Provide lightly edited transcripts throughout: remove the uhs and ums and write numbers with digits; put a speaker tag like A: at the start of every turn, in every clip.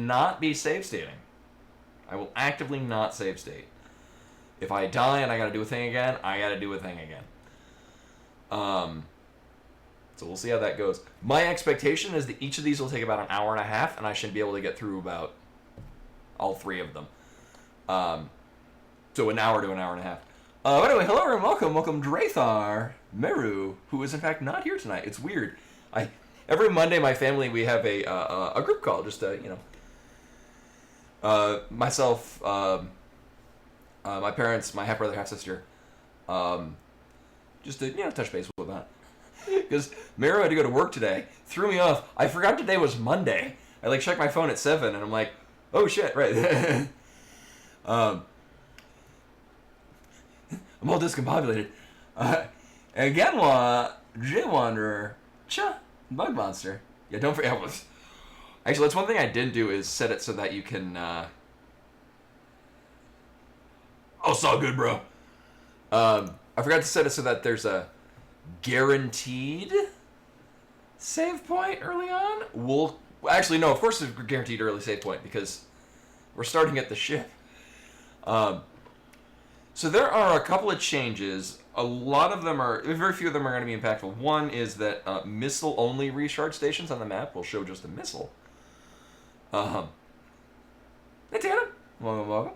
A: not be save stating. I will actively not save state. If I die and I gotta do a thing again, I gotta do a thing again. So we'll see how that goes. My expectation is that each of these will take about an hour and a half, and I should be able to get through about all 3 of them. So an hour to an hour and a half. Anyway, hello and welcome Drathar Meru, who is in fact not here tonight. It's weird. Every Monday, my family, we have a group call, just myself, my parents, my half brother, half sister, just to touch base with that. Because Meru had to go to work today, threw me off. I forgot today was Monday. I checked my phone at 7, and I'm like, oh shit, right. I'm all discombobulated. Ganwa, J-Wanderer, Cha, Bug Monster. Yeah, don't forget. Actually, that's one thing I did do is set it so that you can. Oh, it's all good, bro. I forgot to set it so that there's a guaranteed save point early on. Actually, no, of course there's a guaranteed early save point because we're starting at the ship. So there are a couple of changes. A lot of them very few of them are going to be impactful. One is that missile-only recharge stations on the map will show just a missile. Hey, Tana. Welcome.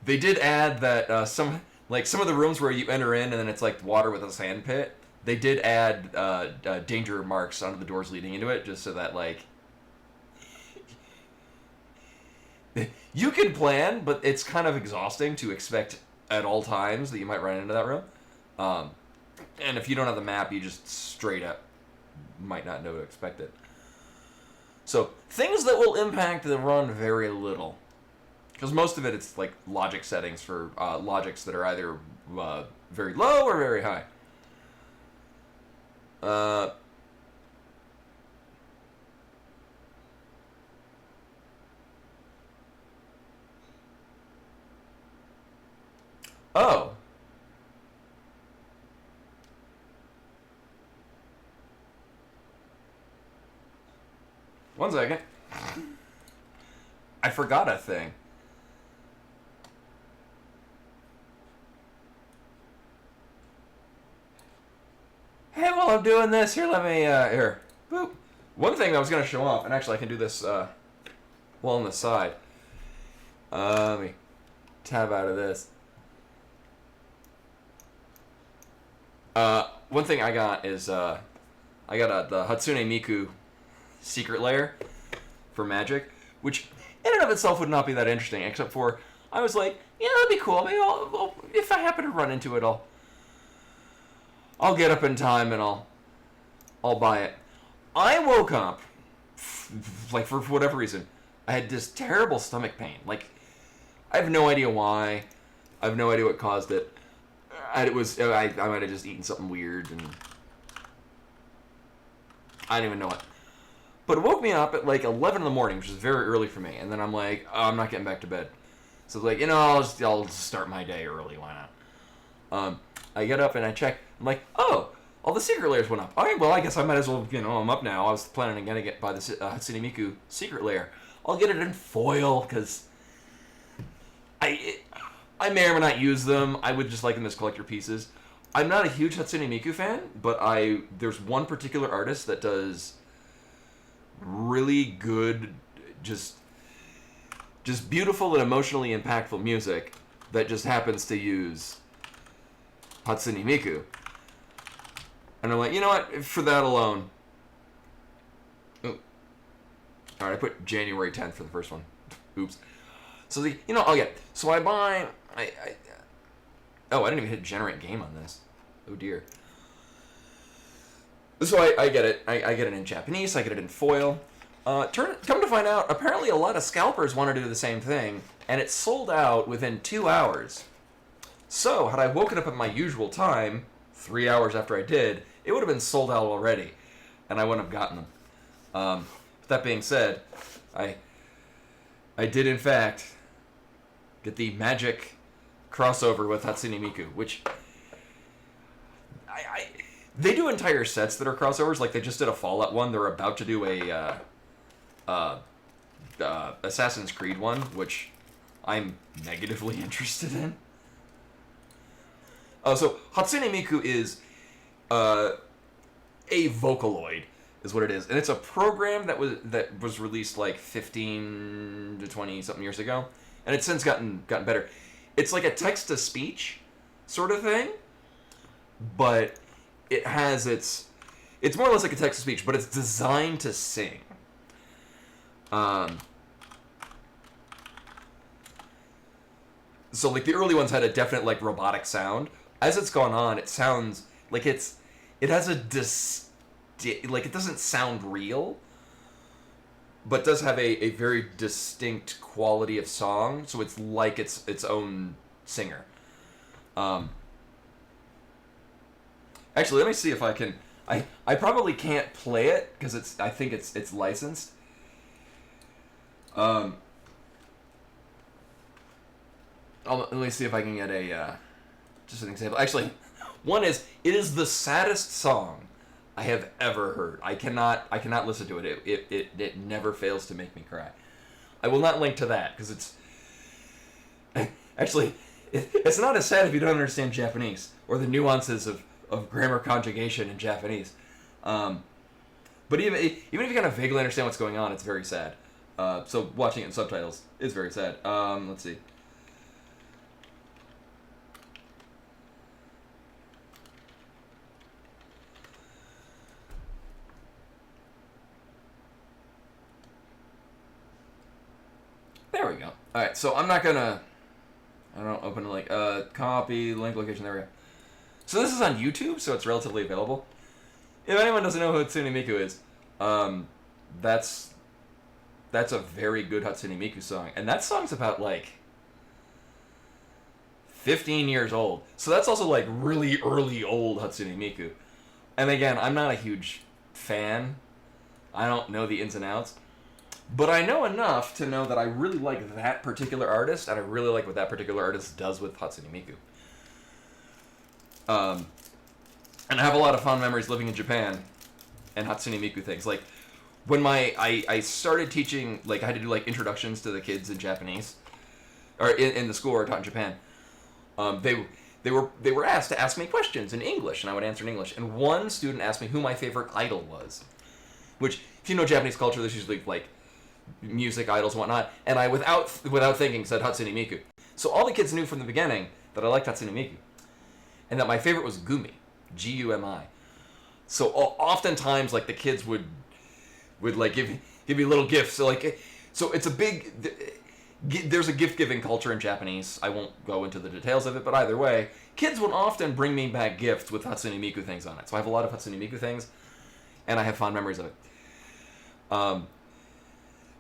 A: They did add that some of the rooms where you enter in and then it's like water with a sand pit, they did add danger marks onto the doors leading into it, just so that you can plan, but it's kind of exhausting to expect at all times that you might run into that room. And if you don't have the map, you just straight up might not know to expect it. So, things that will impact the run very little. Because most of it's logic settings for logics that are either very low or very high. Oh. One second. I forgot a thing. Hey, while I'm doing this, here, let me, here. Boop. One thing I was going to show off, and actually I can do this, while on the side. Let me tab out of this. One thing I got is, I got the Hatsune Miku secret lair for Magic, which in and of itself would not be that interesting, except for, I was like, yeah, that'd be cool. Maybe I'll if I happen to run into it, I'll get up in time and I'll buy it. I woke up, for whatever reason, I had this terrible stomach pain. I have no idea why. I have no idea what caused it. I might have just eaten something weird, and I don't even know it. But it woke me up at 11 in the morning, which is very early for me. And then I'm like, oh, I'm not getting back to bed. So I'll just start my day early. Why not? I get up and I check. I'm like, oh, all the secret layers went up. All right, well, I guess I might as well, I'm up now. I was planning on getting it by the Hatsune Miku secret layer. I'll get it in foil, because I may or may not use them. I would just like them as collector pieces. I'm not a huge Hatsune Miku fan, but there's one particular artist that does really good, just beautiful and emotionally impactful music that just happens to use Hatsune Miku. And I'm like, you know what? For that alone. Oh. Alright, I put January 10th for the first one. Oops. So So I buy. I didn't even hit generate game on this. Oh dear. So I get it. I get it in Japanese. I get it in foil. Come to find out, apparently a lot of scalpers want to do the same thing, and it sold out within 2 hours. So had I woken up at my usual time, 3 hours after I did, it would have been sold out already, and I wouldn't have gotten them. With that being said, I did in fact get the Magic crossover with Hatsune Miku, which They do entire sets that are crossovers. Like they just did a Fallout one. They're about to do a Assassin's Creed one, which I'm negatively interested in. So Hatsune Miku is a Vocaloid, is what it is, and it's a program that was released like 15 to 20 something years ago, and it's since gotten better. It's like a text to speech sort of thing, but it has it's more or less like a text to speech, but it's designed to sing. So like the early ones had a definite like robotic sound. As it's gone on, it sounds like it has a like it doesn't sound real, but does have a very distinct quality of song. So it's like its own singer. Actually, let me see if I can. I probably can't play it because I think it's licensed. Let me see if I can get just an example. Actually, one is it is the saddest song I have ever heard. I cannot listen to it. It never fails to make me cry. I will not link to that because it's actually it's not as sad if you don't understand Japanese or the nuances of grammar conjugation in Japanese. But even if you kind of vaguely understand what's going on, it's very sad. So watching it in subtitles is very sad. Let's see. There we go. Alright, so I'm not gonna... I don't open the link. Copy, link location, there we go. So this is on YouTube, so it's relatively available. If anyone doesn't know who Hatsune Miku is, that's a very good Hatsune Miku song. And that song's about, like, 15 years old. So that's also, like, really early old Hatsune Miku. And again, I'm not a huge fan. I don't know the ins and outs. But I know enough to know that I really like that particular artist, and I really like what that particular artist does with Hatsune Miku. And I have a lot of fond memories living in Japan and Hatsune Miku things. Like, when I started teaching, like, I had to do, like, introductions to the kids in Japanese, or in the school where I taught in Japan. They were asked to ask me questions in English, and I would answer in English. And one student asked me who my favorite idol was. Which, if you know Japanese culture, there's usually, like, music idols and whatnot, and I without thinking said Hatsune Miku. So all the kids knew from the beginning that I liked Hatsune Miku, and that my favorite was Gumi, Gumi. So oftentimes, like, the kids would like give me little gifts. So it's a big. There's a gift giving culture in Japanese. I won't go into the details of it, but either way, kids would often bring me back gifts with Hatsune Miku things on it. So I have a lot of Hatsune Miku things, and I have fond memories of it.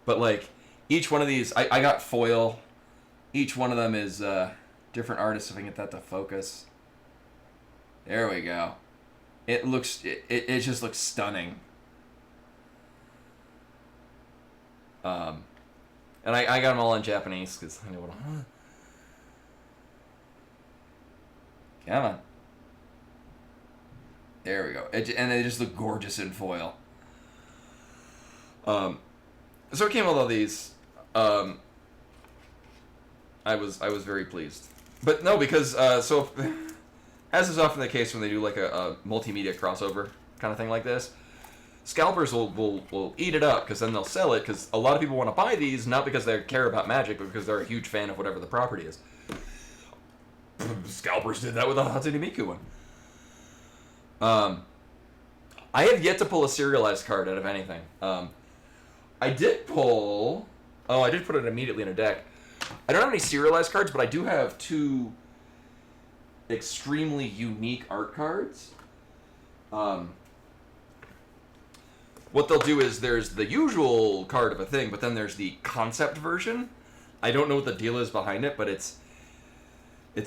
A: But, like, each one of these, I got foil. Each one of them is different artists, if I can get that to focus. There we go. It just looks stunning. And I got them all in Japanese, because I know what I'm... Come on. There we go. And they just look gorgeous in foil. So it came with all these. I was very pleased, but no, because so as is often the case when they do like a multimedia crossover kind of thing like this, scalpers will eat it up because then they'll sell it because a lot of people want to buy these not because they care about Magic but because they're a huge fan of whatever the property is. Scalpers did that with the Hatsune Miku one. I have yet to pull a serialized card out of anything. I did pull... Oh, I did put it immediately in a deck. I don't have any serialized cards, but I do have two extremely unique art cards. What they'll do is there's the usual card of a thing, but then there's the concept version. I don't know what the deal is behind it, but it's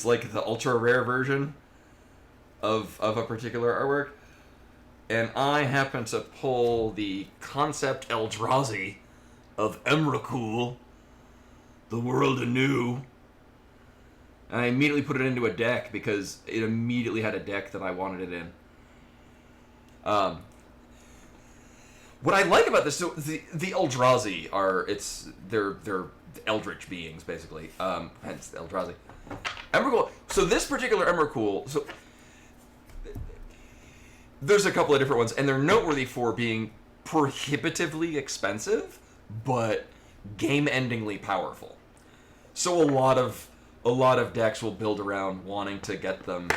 A: like the ultra rare version of a particular artwork. And I happen to pull the concept Eldrazi of Emrakul, the world anew. And I immediately put it into a deck because it immediately had a deck that I wanted it in. Um, what I like about this, so the Eldrazi they're eldritch beings basically. Hence the Eldrazi. Emrakul. So this particular Emrakul, so there's a couple of different ones, and they're noteworthy for being prohibitively expensive, but game-endingly powerful. So a lot of decks will build around wanting to get them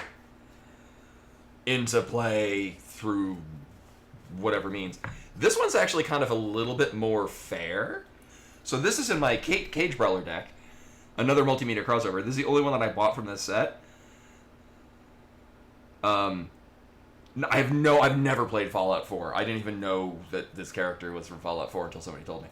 A: into play through whatever means. This one's actually kind of a little bit more fair. So this is in my Cage Brawler deck, another multimedia crossover. This is the only one that I bought from this set. I've never played Fallout 4. I didn't even know that this character was from Fallout 4 until somebody told me.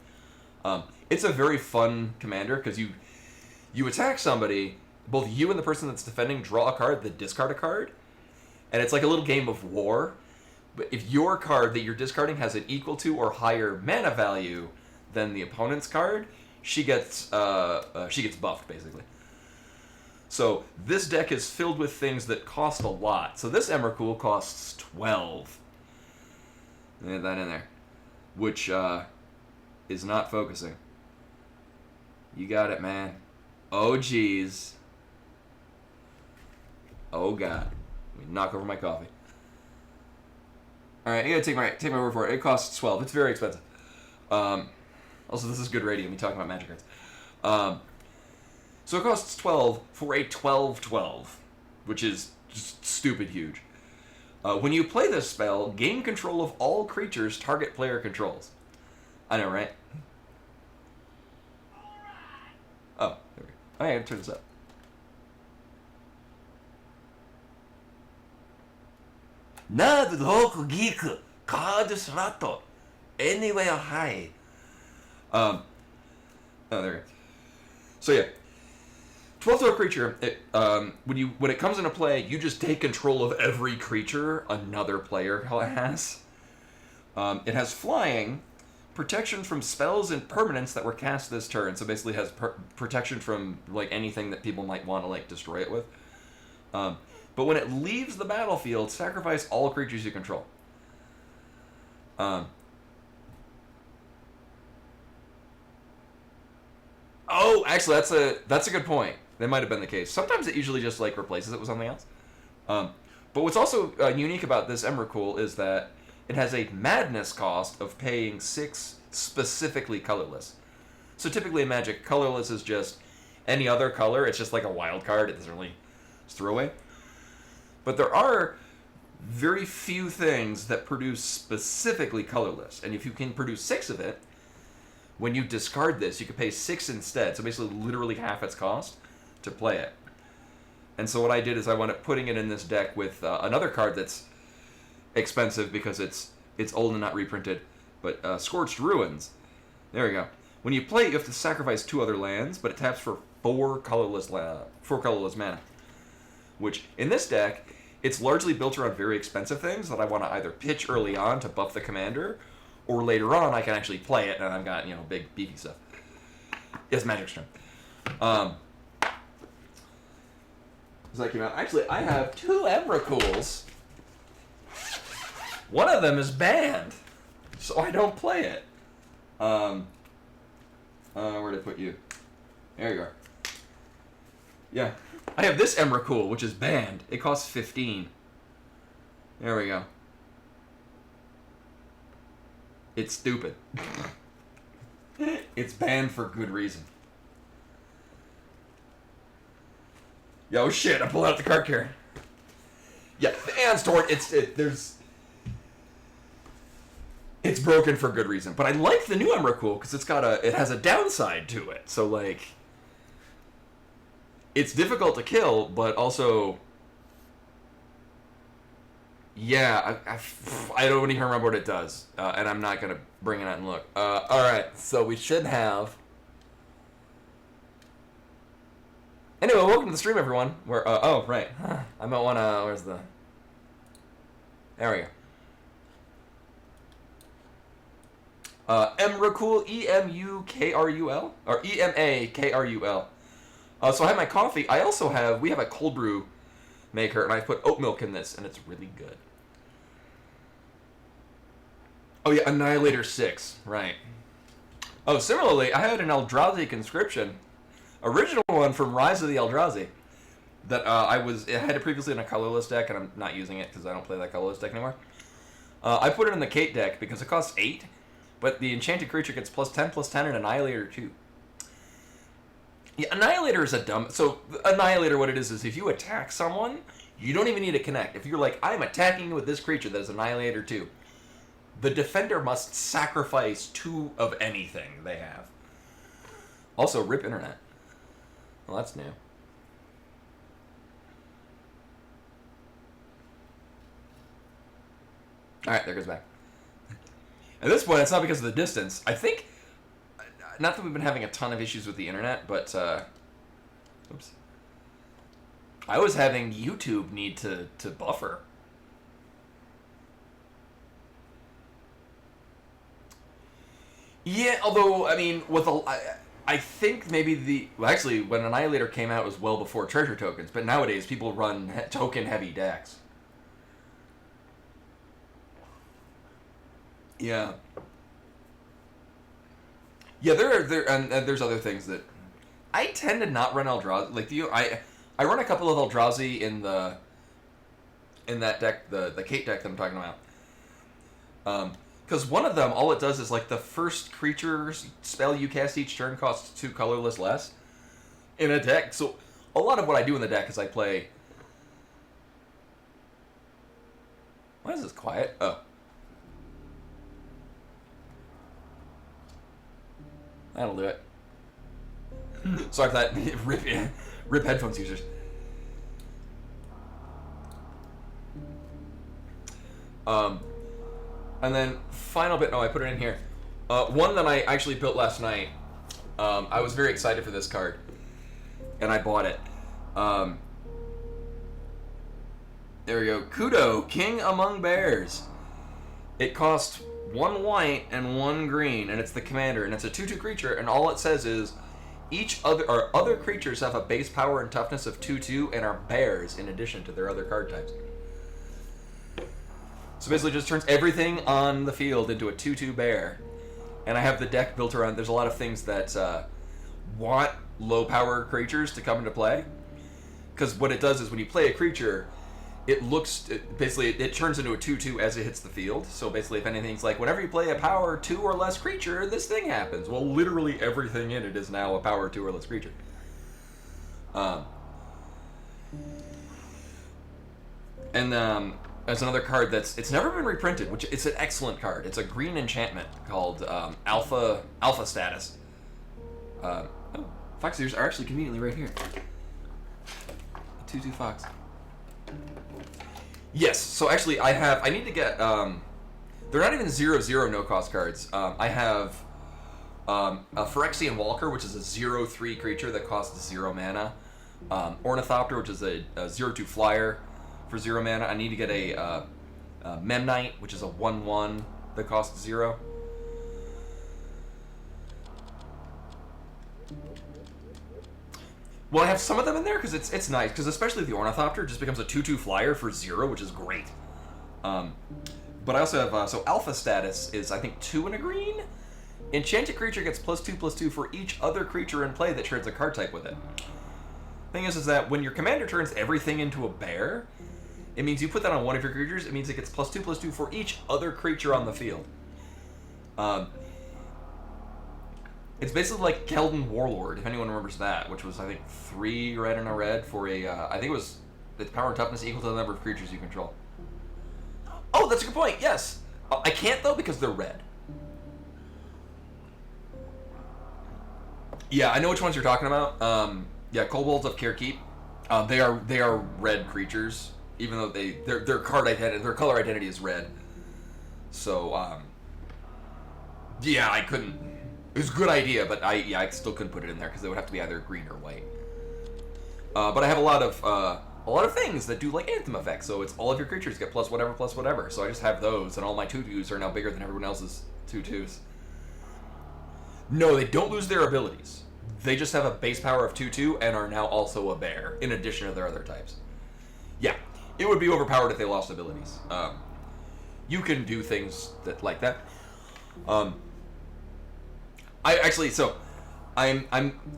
A: It's a very fun commander because you attack somebody, both you and the person that's defending draw a card, then discard a card, and it's like a little game of war. But if your card that you're discarding has an equal to or higher mana value than the opponent's card, she gets buffed basically. So this deck is filled with things that cost a lot. So this Emrakul costs 12. Get that in there, which is not focusing. You got it, man. Oh geez. Oh god. Let me knock over my coffee. All right, I gotta take my word for it. It costs 12. It's very expensive. Also, this is good radio. Me talking about magic cards. So it costs 12 for a 12/12, which is just stupid huge. When you play this spell, gain control of all creatures target player controls. I know, right? Oh, there we go. I gotta turn this up. Nad Rock Geek Card Slot Anywhere High. Oh, there we go. So yeah. 12th level creature, when it comes into play, you just take control of every creature another player has. It has flying, protection from spells and permanents that were cast this turn. So basically, it has protection from like anything that people might want to like destroy it with. But when it leaves the battlefield, sacrifice all creatures you control. Oh, actually, that's a good point. That might have been the case. Sometimes it usually just like replaces it with something else. But what's also unique about this Emrakul is that it has a madness cost of paying 6 specifically colorless. So typically in Magic, colorless is just any other color. It's just like a wild card. It doesn't really just throw away. But there are very few things that produce specifically colorless. And if you can produce 6 of it, when you discard this, you can pay 6 instead. So basically literally half its cost to play it. And so what I did is I wound up putting it in this deck with another card that's expensive because it's old and not reprinted, but Scorched Ruins. There we go. When you play it, you have to sacrifice 2 other lands, but it taps for 4 colorless mana. Which, in this deck, it's largely built around very expensive things that I want to either pitch early on to buff the commander, or later on I can actually play it and I've got, big beefy stuff. Yes, Magic's turn. Actually, I have 2 Emrakuls. One of them is banned, so I don't play it. Where did I put you? There you are. Yeah. I have this Emrakul, which is banned. It costs 15. There we go. It's stupid. It's banned for good reason. Yo, shit, I'm pulling out the card carrier. Yeah, the Aeon's Torrent, it's broken for good reason. But I like the new Emrakul because it has a downside to it. So, like, it's difficult to kill, but also, yeah, I don't even remember what it does. And I'm not going to bring it out and look. Alright, so we should have... Anyway, welcome to the stream, everyone. Oh, right. I might want to... Where's the... There we go. Emrakul, E-M-U-K-R-U-L? Or E-M-A-K-R-U-L. So I have my coffee. We have a cold brew maker, and I put oat milk in this, and it's really good. Oh yeah, Annihilator 6, right. Oh, similarly, I had an Eldrazi conscription, original one from Rise of the Eldrazi, that I had it previously in a colorless deck, and I'm not using it because I don't play that colorless deck anymore. I put it in the Kate deck because it costs 8, but the enchanted creature gets +10/+10 and Annihilator 2. Yeah, Annihilator is a dumb... So, Annihilator, what it is if you attack someone, you don't even need to connect. If you're like, I'm attacking you with this creature that is Annihilator 2, the defender must sacrifice 2 of anything they have. Also, rip internet. Well, that's new. Alright, there goes back. At this point, it's not because of the distance. I think... Not that we've been having a ton of issues with the internet, but... Oops. I was having YouTube need to buffer. Yeah, although, I mean, with I think maybe the... Well, actually, when Annihilator came out, it was well before treasure tokens, but nowadays people run token-heavy decks. Yeah. Yeah, there's other things that... I tend to not run Eldrazi. Like, I run a couple of Eldrazi in that deck, the Kate deck that I'm talking about. Because one of them, all it does is, like, the first creature spell you cast each turn costs 2 colorless less in a deck. So a lot of what I do in the deck is I play... Why is this quiet? Oh. That'll do it. Sorry for that. Rip headphones users. And then, final bit, no, I put it in here. One that I actually built last night. I was very excited for this card. And I bought it. There we go. Kudo, King Among Bears. It cost 1 white and 1 green, and it's the commander, and it's a 2/2 creature, and all it says is, other creatures have a base power and toughness of 2/2 and are bears in addition to their other card types. So basically just turns everything on the field into a 2/2 bear. And I have the deck built around, there's a lot of things that want low power creatures to come into play. Because what it does is when you play a creature, it turns into a 2/2 as it hits the field. So basically if anything's like, whenever you play a power 2 or less creature, this thing happens. Well, literally everything in it is now a power 2 or less creature. There's another card it's never been reprinted, which it's an excellent card. It's a green enchantment called Alpha Status. Fox ears are actually conveniently right here. A 2/2 Fox. Yes, so actually I need to get, they're not even 0/0 no-cost cards. I have a Phyrexian Walker, which is a 0/3 creature that costs 0 mana. Ornithopter, which is a 0/2 flyer for 0 mana. I need to get a Memnite, which is a 1/1 that costs 0. Well, I have some of them in there because it's nice, because especially the Ornithopter just becomes a 2/2 flyer for 0, which is great. But I also have, so Alpha Status is, I think, 2 and a green? Enchanted creature gets +2/+2 for each other creature in play that shares a card type with it. Thing is that when your commander turns everything into a bear, it means you put that on one of your creatures, it means it gets +2/+2 for each other creature on the field. It's basically like Keldon Warlord, if anyone remembers that, which was, I think, 3 red and a red for a, I think it was its power and toughness equal to the number of creatures you control. Oh, that's a good point, yes! I can't, though, because they're red. Yeah, I know which ones you're talking about. Yeah, Kobolds of Carekeep. They are red creatures, even though their color identity is red. So, yeah, I couldn't. It was a good idea, but I still couldn't put it in there because they would have to be either green or white. But I have a lot of things that do like Anthem effects. So it's all of your creatures get +whatever. So I just have those, and all my 2/2s are now bigger than everyone else's 2/2s. No, they don't lose their abilities. They just have a base power of 2/2 and are now also a bear in addition to their other types. Yeah, it would be overpowered if they lost abilities. You can do things like that. Um, I actually so I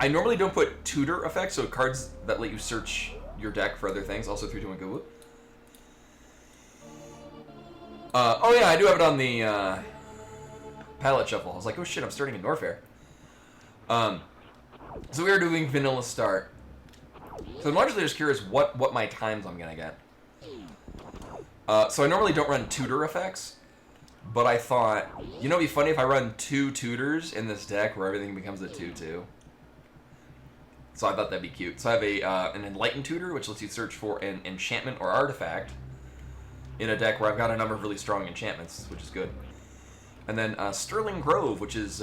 A: normally don't put tutor effects, so cards that let you search your deck for other things. Also 3, 2, 1, go. Whoop. Oh yeah, I do have it on the palette shuffle. I was like, oh shit, I'm starting in Norfair. So we are doing vanilla start. So I'm largely just curious what my times I'm gonna get. So I normally don't run tutor effects, but I thought, you know, it'd be funny if I run 2 tutors in this deck where everything becomes a 2/2. So I thought that'd be cute. So I have an enlightened tutor, which lets you search for an enchantment or artifact in a deck where I've got a number of really strong enchantments, which is good. And then Sterling Grove, which is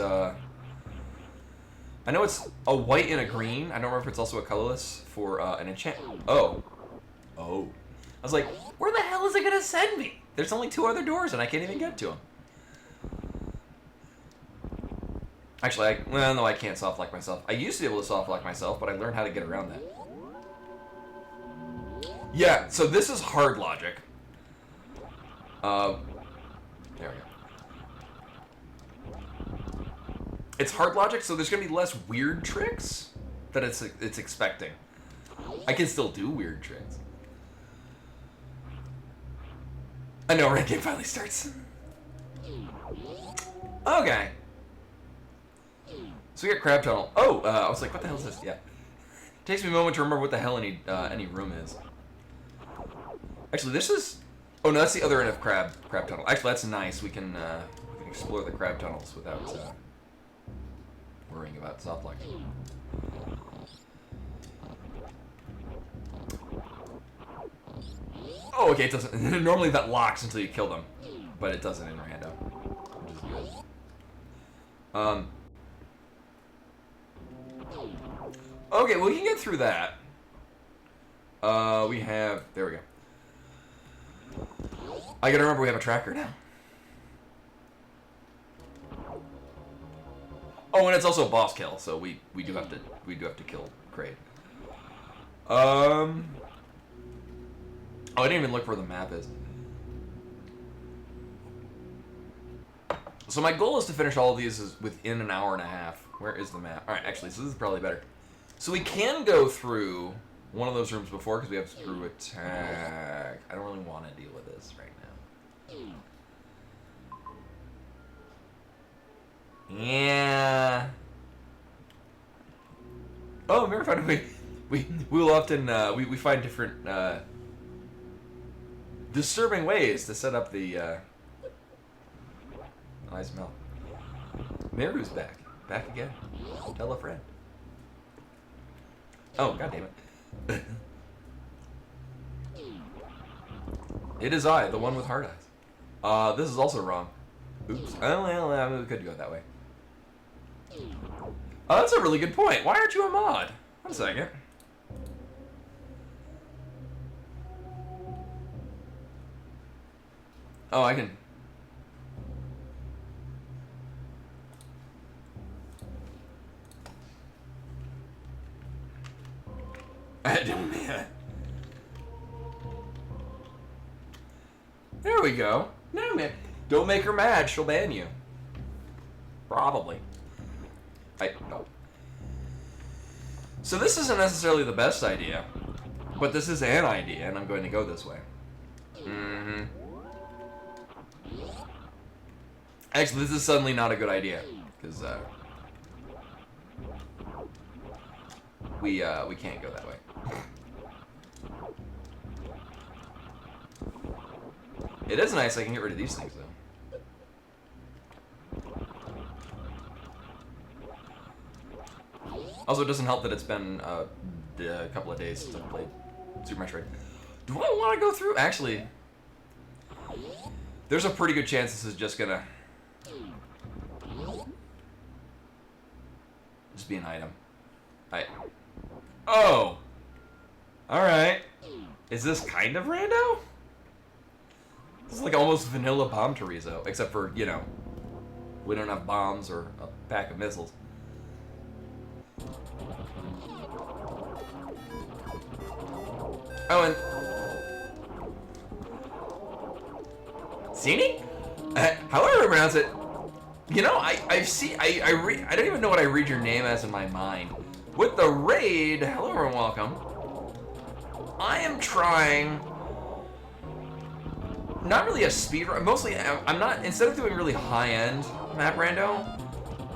A: I know it's a white and a green. I don't remember if it's also a colorless for an enchantment. Oh. I was like, where the hell is it going to send me? There's only 2 other doors and I can't even get to them. Actually, well, no, I can't soft lock myself. I used to be able to soft lock myself, but I learned how to get around that. Yeah, so this is hard logic. There we go. It's hard logic, so there's going to be less weird tricks that it's expecting. I can still do weird tricks. I know, red game finally starts. Okay. So we got Crab Tunnel. Oh, I was like, what the hell is this? Yeah. Takes me a moment to remember what the hell any room is. Actually, this is... Oh, no, that's the other end of Crab Tunnel. Actually, that's nice. We can explore the Crab Tunnels without... worrying about soft locking. Oh, okay, it doesn't. Normally that locks until you kill them, but it doesn't in rando, which is good. Okay, well, we can get through that. We have. There we go. I gotta remember we have a tracker now. Oh, and it's also a boss kill, so we do have to kill Kraid. Oh, I didn't even look where the map is. So my goal is to finish all of these within an hour and a half. Where is the map? All right, actually, so this is probably better. So we can go through one of those rooms before because we have screw attack. I don't really want to deal with this right now. Yeah. Oh, remember finding we will often we find different disturbing ways to set up the eyes melt. Meru's back again. Tell a friend. Oh, god damn it. It is I, the one with hard eyes. This is also wrong. Oops. Oh, well, we could go that way. Oh, that's a really good point. Why aren't you a mod? One second. Oh, I can... Man. There we go. No, man. Don't make her mad. She'll ban you. Probably. Oh. So this isn't necessarily the best idea, but this is an idea, and I'm going to go this way. Mm-hmm. Actually, this is suddenly not a good idea, because we can't go that way. It is nice I can get rid of these things, though. Also, it doesn't help that it's been a couple of days since I've played Super Metroid. Do I want to go through? Actually, there's a pretty good chance this is just gonna just be an item. Oh! Alright. Is this kind of rando? This is like almost vanilla bomb Chorizo, except for, you know, we don't have bombs or a pack of missiles. Oh, and... Sini? However you pronounce it, You know, I don't even know what I read your name as in my mind. With the raid, hello and welcome. I am trying, not really a speed run, mostly I'm not, instead of doing really high-end map rando,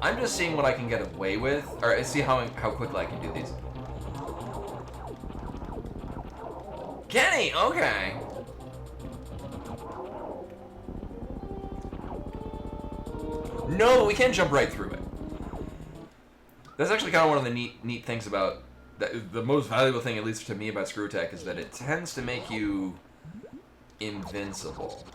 A: I'm just seeing what I can get away with, or see how quickly I can do these. Kenny, okay. No, we can jump right through it. That's actually kind of one of the neat things about that. The most valuable thing, at least to me, about Screw Tech is that it tends to make you invincible.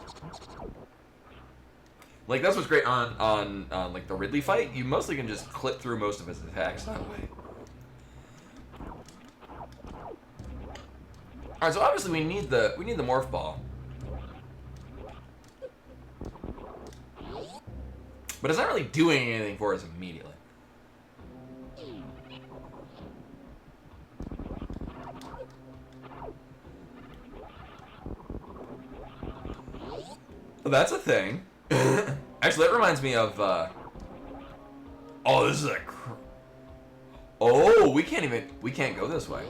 A: Like that's what's great on like the Ridley fight. You mostly can just clip through most of his attacks that way. All right, so obviously we need the morph ball, but it's not really doing anything for us immediately. Well, that's a thing. Actually, that reminds me of. Oh, this is a. Oh, we can't go this way.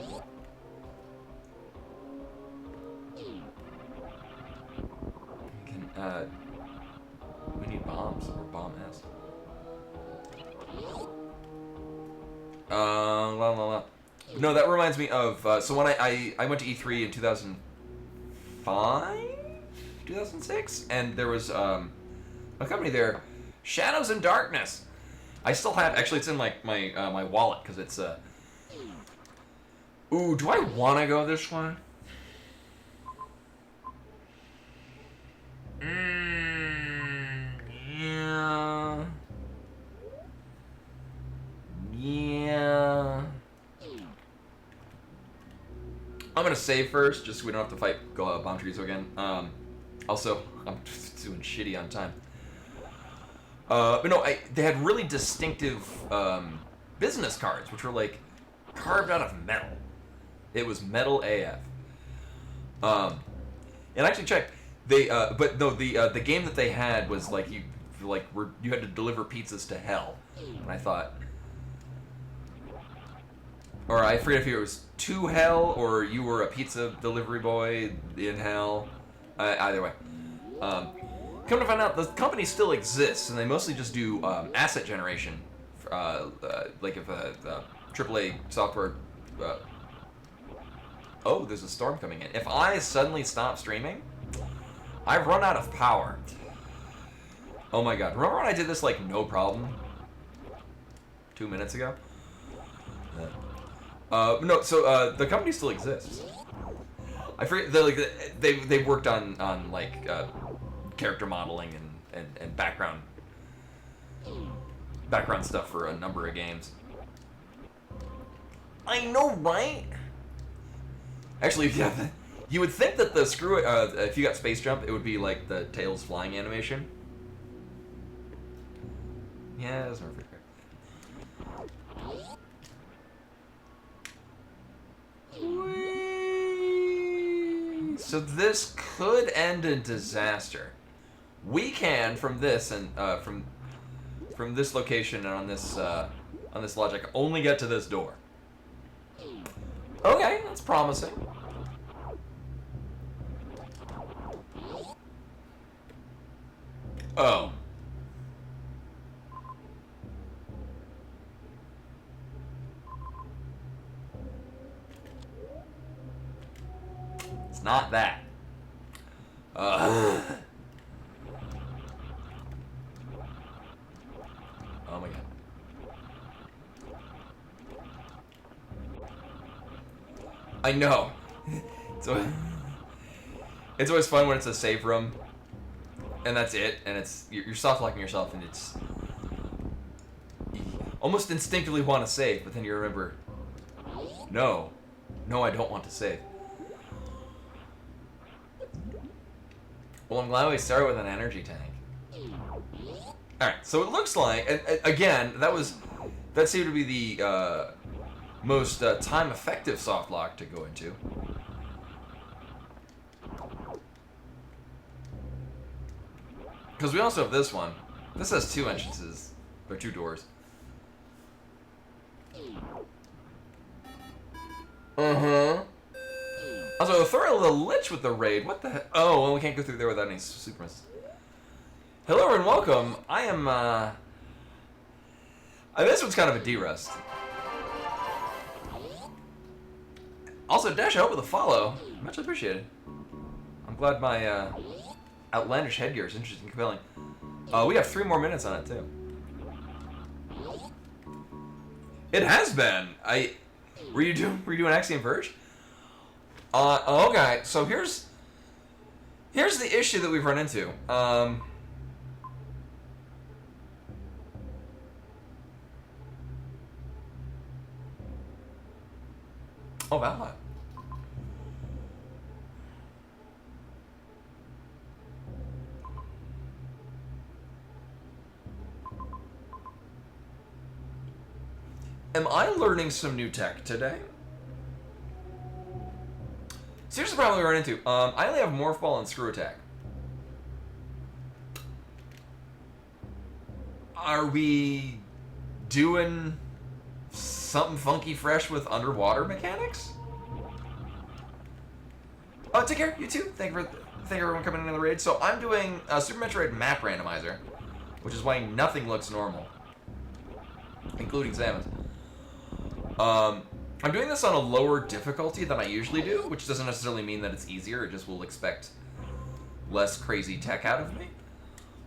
A: We need bombs or bomb S. No, that reminds me of. So when I went to E3 in 2005, 2006, and there was a company there, Shadows and Darkness. I still have. Actually, it's in my wallet because it's. Ooh, do I want to go this one? Yeah. Yeah. I'm gonna save first, just so we don't have to fight bomb trees again. Also, I'm doing shitty on time. But no, they had really distinctive business cards, which were like carved out of metal. It was metal AF. And I actually checked. They, but no, the game that they had was like you had to deliver pizzas to hell, and I thought, or I forget if it was to hell or you were a pizza delivery boy in hell. Either way, come to find out, the company still exists, and they mostly just do asset generation, like if AAA software. Oh, there's a storm coming in. If I suddenly stop streaming, I've run out of power. Oh my god. Remember when I did this like no problem? 2 minutes ago? No, so the company still exists. I forget, they've worked on like character modeling and background stuff for a number of games. I know, right? Actually, yeah, you would think that the screw if you got space jump, it would be like the Tails flying animation. Yeah, that's not very fair. So this could end in disaster. We can from this and from this location and on this logic only get to this door. Okay, that's promising. Oh. It's not that. Oh my god. I know. So it's always fun when it's a save room, and that's it, and it's you're soft locking yourself, and it's you almost instinctively want to save, but then you remember, no, I don't want to save. Well, I'm glad we started with an energy tank. All right, so it looks like, and again, that seemed to be the most time-effective soft lock to go into. Because we also have this one. This has 2 entrances. Or 2 doors. Uh-huh. Also, throw the lich with the raid. What the heck? Oh, well, we can't go through there without any super missiles. Hello and welcome. I am, this one's kind of a D-rest. Also, Dash, I hope with a follow. Much appreciated. I'm glad my, outlandish headgear is interesting and compelling. We have 3 more minutes on it, too. It has been. Were you doing Axiom Verge? Okay, so here's the issue that we've run into. Oh, Valhalla. Am I learning some new tech today? So here's the problem we run into. I only have Morph Ball and Screw Attack. Are we doing something funky fresh with underwater mechanics? Oh, take care, you too. Thank everyone coming into the raid. So I'm doing a Super Metroid map randomizer, which is why nothing looks normal, including Samus. I'm doing this on a lower difficulty than I usually do, which doesn't necessarily mean that it's easier. It just will expect less crazy tech out of me,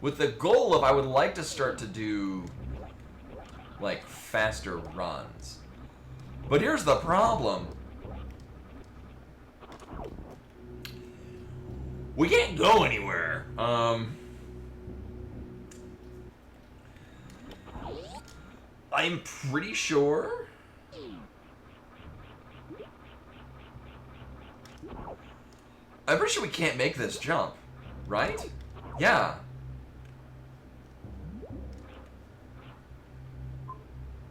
A: with the goal of I would like to start to do like faster runs. But here's the problem. We can't go anywhere. I'm pretty sure we can't make this jump, right? Yeah.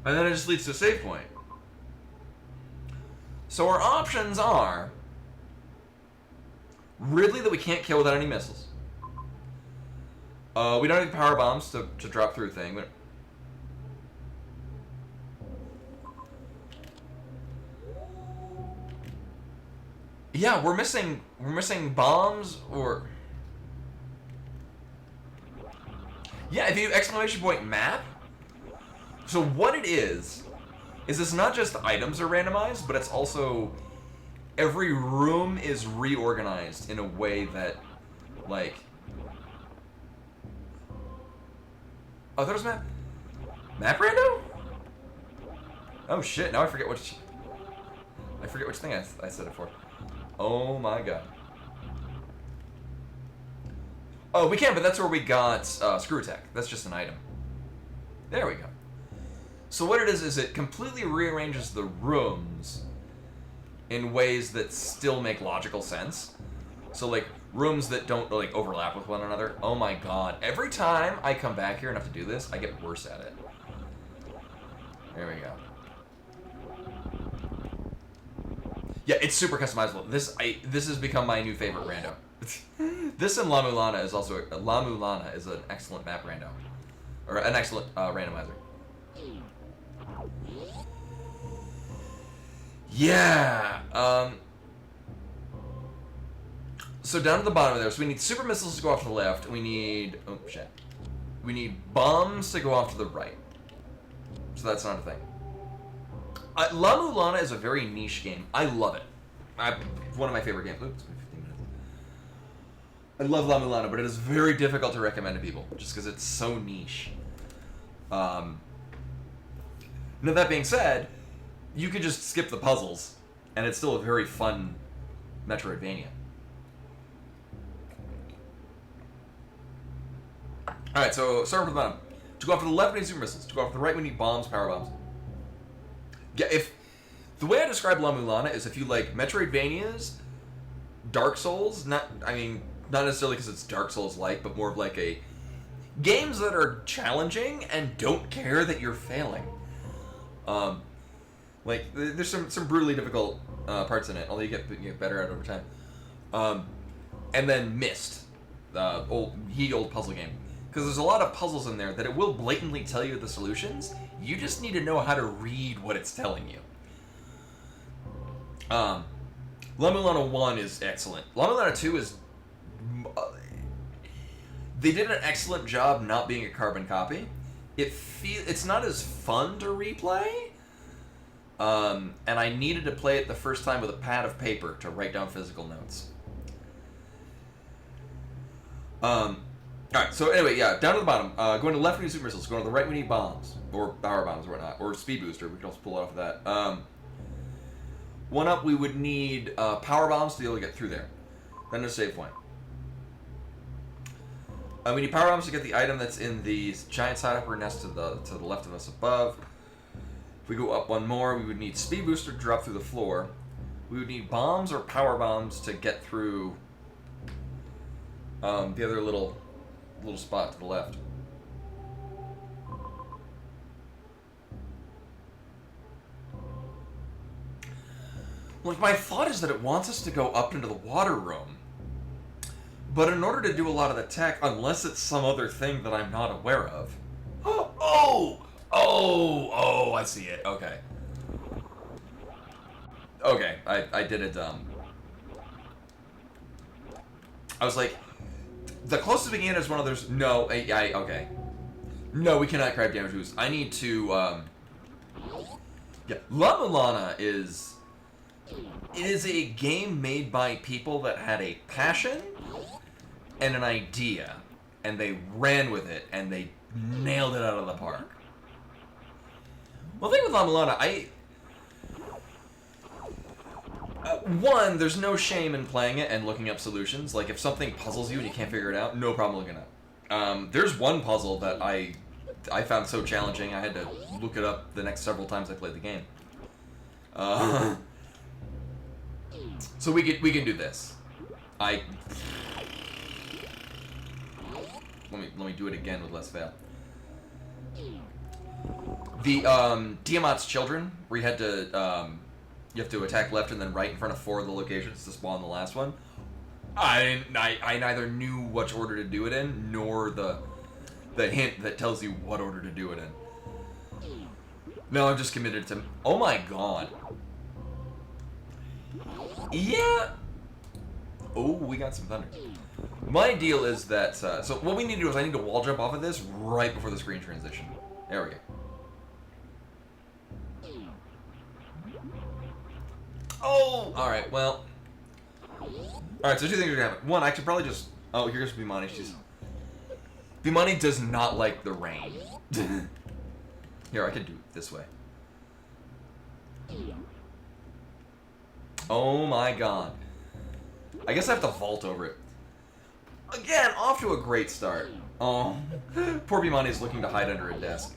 A: And then it just leads to a save point. So our options are Ridley that we can't kill without any missiles. We don't need power bombs to drop through thing. But yeah, we're missing bombs or yeah, if you exclamation point map. So what it is it's not just items are randomized, but it's also every room is reorganized in a way that, like, oh, there's map rando? Oh shit! Now I forget which thing I set it for. Oh my god. Oh, we can, but that's where we got Screw Attack. That's just an item. There we go. So what it is it completely rearranges the rooms in ways that still make logical sense. So, like, rooms that don't, like, overlap with one another. Oh my god. Every time I come back here and have to do this, I get worse at it. There we go. Yeah, it's super customizable. This has become my new favorite rando. This and La Mulana is also La Mulana is an excellent map rando, or an excellent randomizer. Yeah. So down at the bottom of there, so we need super missiles to go off to the left. We need we need bombs to go off to the right. So that's not a thing. La Mulana is a very niche game. I love it. One of my favorite games. Oops, 15 minutes. I love La Mulana, but it is very difficult to recommend to people just because it's so niche. Now that being said, you could just skip the puzzles, and it's still a very fun Metroidvania. Alright, so start with the bottom. To go off to the left, we need super missiles. To go off to the right, we need bombs, power bombs. Yeah, if the way I describe La Mulana is if you like Metroidvanias, Dark Souls, not necessarily because it's Dark Souls-like, but more of like a games that are challenging and don't care that you're failing. Like there's some brutally difficult parts in it, although you get better at it over time. And then Myst, old puzzle game, Because there's a lot of puzzles in there that it will blatantly tell you the solutions. You just need to know how to read what it's telling you. La Mulana 1 is excellent. La Mulana 2 is... they did an excellent job not being a carbon copy. It's not as fun to replay. And I needed to play it the first time with a pad of paper to write down physical notes. Alright, so anyway, yeah, down to the bottom. Going to the left we need super missiles. Going to the right we need bombs. Or power bombs or whatnot. Or speed booster. We can also pull it off of that. One up, we would need power bombs to be able to get through there. Then a save point. We need power bombs to get the item that's in the giant side upper nest to the left of us above. If we go up one more, we would need speed booster to drop through the floor. We would need bombs or power bombs to get through the other little spot to the left. Like, my thought is that it wants us to go up into the water room. But in order to do a lot of the tech, unless it's some other thing that I'm not aware of... Oh, I see it. Okay. Okay, I did it dumb. I was like, the closest we can get is one of those... No, okay. No, we cannot grab damage boost. I need to, yeah, La Mulana is... It is a game made by people that had a passion and an idea, and they ran with it, and they nailed it out of the park. Well, the thing with La Mulana, one, there's no shame in playing it and looking up solutions. Like, if something puzzles you and you can't figure it out, no problem looking it up. There's one puzzle that I found so challenging, I had to look it up the next several times I played the game. So we can do this. Let me do it again with less fail. The Tiamat's Children, where you had to you have to attack left and then right in front of 4 of the locations to spawn the last one. I neither knew which order to do it in, nor the hint that tells you what order to do it in. No, I'm just committed to... Oh my god. Yeah. Oh, we got some thunder. My deal is that... so what we need to do is I need to wall jump off of this right before the screen transition. There we go. Oh! Alright, well... Alright, so 2 things are gonna happen. One, I could probably just... Oh, here's Bimani. Bimani does not like the rain. Here, I could do it this way. Oh my god. I guess I have to vault over it. Again, off to a great start. Oh, poor Bimani is looking to hide under a desk.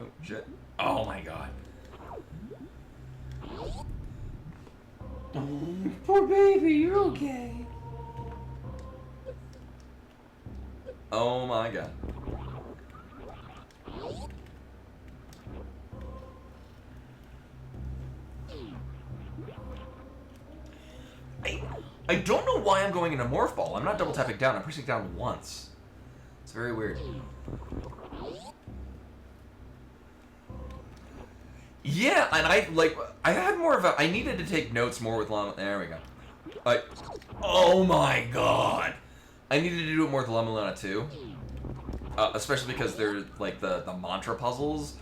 A: Oh, shit. Oh my god.
B: Poor baby, you're okay.
A: Oh my god. I don't know why I'm going into Morph Ball. I'm not double tapping down. I'm pressing down once. It's very weird. Yeah, and I had more of a... I needed to take notes more with Llama... There we go. Oh my god! I needed to do it more with La Mulana 2. Especially because they're, like, the mantra puzzles.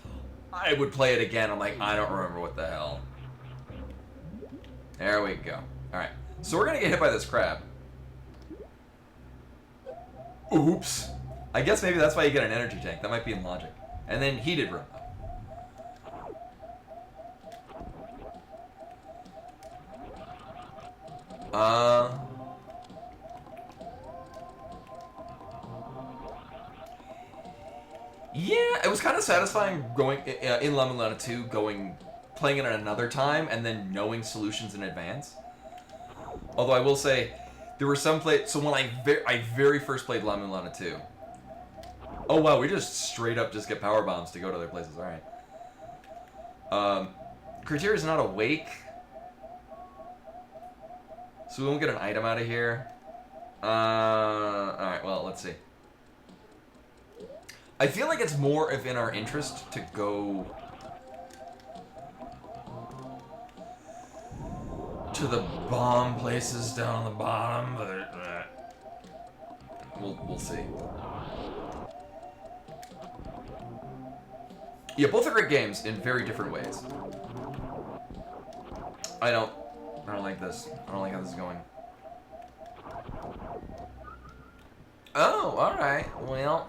A: I would play it again. I'm like, I don't remember what the hell. There we go. Alright. So we're gonna get hit by this crab. Oops. I guess maybe that's why you get an energy tank. That might be in logic. And then heated room. Yeah, it was kind of satisfying going in La Mulana 2, playing it at another time and then knowing solutions in advance. Although I will say, there were some so when I very first played La Mulana 2. Oh wow, we just straight up just get power bombs to go to other places. All right. Criteria is not awake. So we won't get an item out of here. Alright, well, let's see. I feel like it's more in our interest to go to the bomb places down on the bottom, but we'll see. Yeah, both are great games in very different ways. I don't like this. I don't like how this is going. Oh, alright. Well.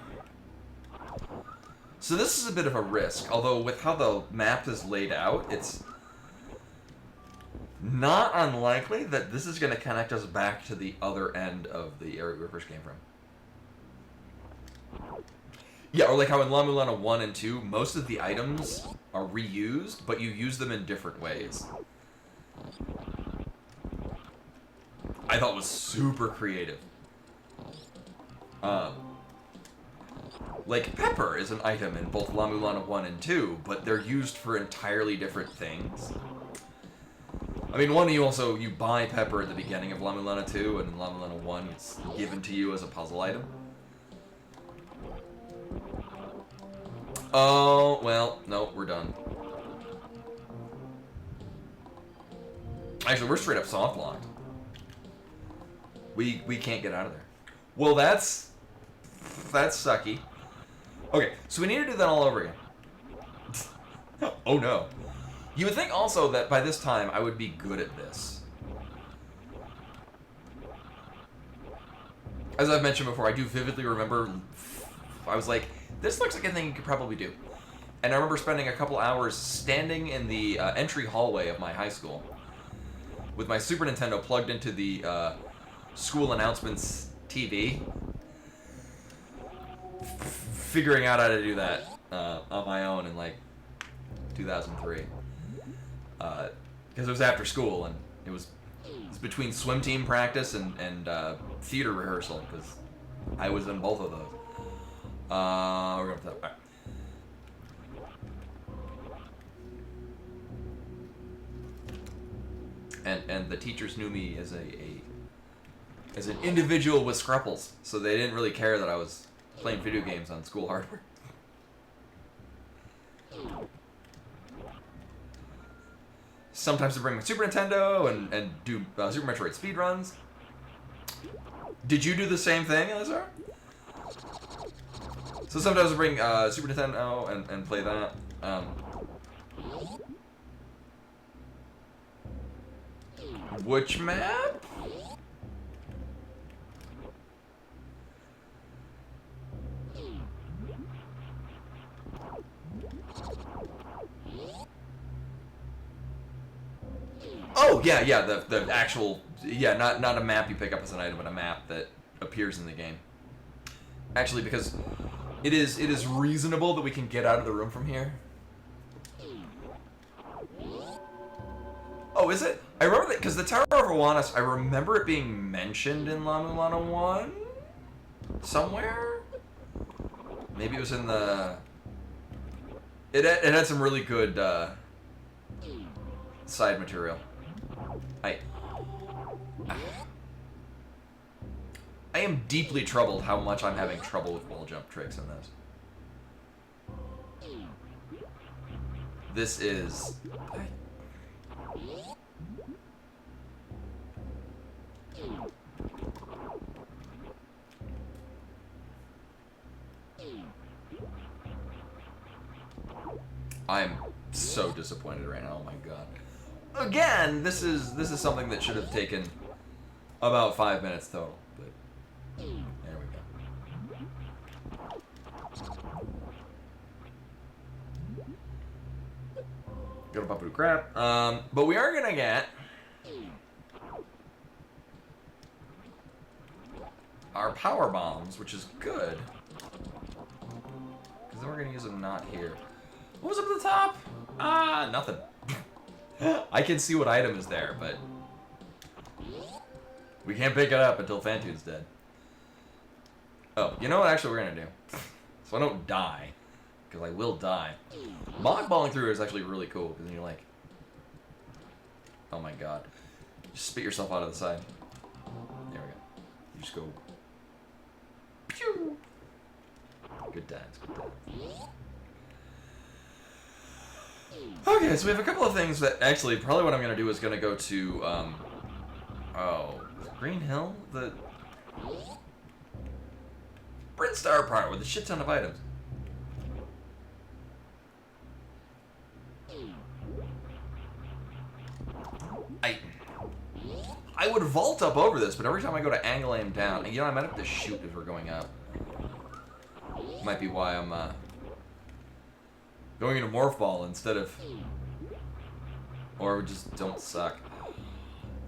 A: So this is a bit of a risk, although with how the map is laid out, it's not unlikely that this is going to connect us back to the other end of the area we first came from. Yeah, or like how in La Mulana 1 and 2, most of the items are reused, but you use them in different ways. I thought was super creative. Like, pepper is an item in both La Mulana 1 and 2, but they're used for entirely different things. I mean, one, you buy pepper at the beginning of La Mulana 2, and in La Mulana 1, it's given to you as a puzzle item. Oh, well, no, we're done. Actually, we're straight up soft locked. We can't get out of there. Well, that's sucky. Okay, so we need to do that all over again. Oh no. You would think also that by this time I would be good at this. As I've mentioned before, I do vividly remember, I was like, this looks like a thing you could probably do. And I remember spending a couple hours standing in the entry hallway of my high school with my Super Nintendo plugged into the school announcements TV, figuring out how to do that on my own in like 2003. Because it was after school and it was between swim team practice and theater rehearsal, because I was in both of those. We're going to that. Right. And the teachers knew me as an individual with scruples, so they didn't really care that I was playing video games on school hardware. Sometimes I bring my Super Nintendo and do Super Metroid speedruns. Did you do the same thing, Elazar? So sometimes I bring Super Nintendo and play that. Which map? Oh yeah, the actual, not a map you pick up as an item, but a map that appears in the game. Actually, because it is reasonable that we can get out of the room from here. Oh, is it? I remember that, because the Tower of Awanas, I remember it being mentioned in La Mulana 1? Somewhere? Maybe it was in the... It had some really good side material. I am deeply troubled how much I'm having trouble with wall jump tricks in this. This is... I'm so disappointed right now. Oh my god. Again, this is something that should have taken about 5 minutes total. But there we go. Go to Papu crap. But we are gonna get our power bombs, which is good. Because then we're gonna use them not here. What was up at the top? Nothing. I can see what item is there, but we can't pick it up until Fantoon's dead. Oh, you know what actually we're gonna do? So I don't die, because I will die. Mockballing through is actually really cool, because then you're like, oh my god. Just spit yourself out of the side. There we go. You just go. Pew! Good times, good times. Okay, so we have a couple of things that actually probably what I'm gonna do is gonna go to Green Hill? The Brinstar part with a shit ton of items. I would vault up over this, but every time I go to angle aim down, and you know, I might have to shoot as we're going up. Might be why I'm going into Morph Ball instead of, or we just don't suck.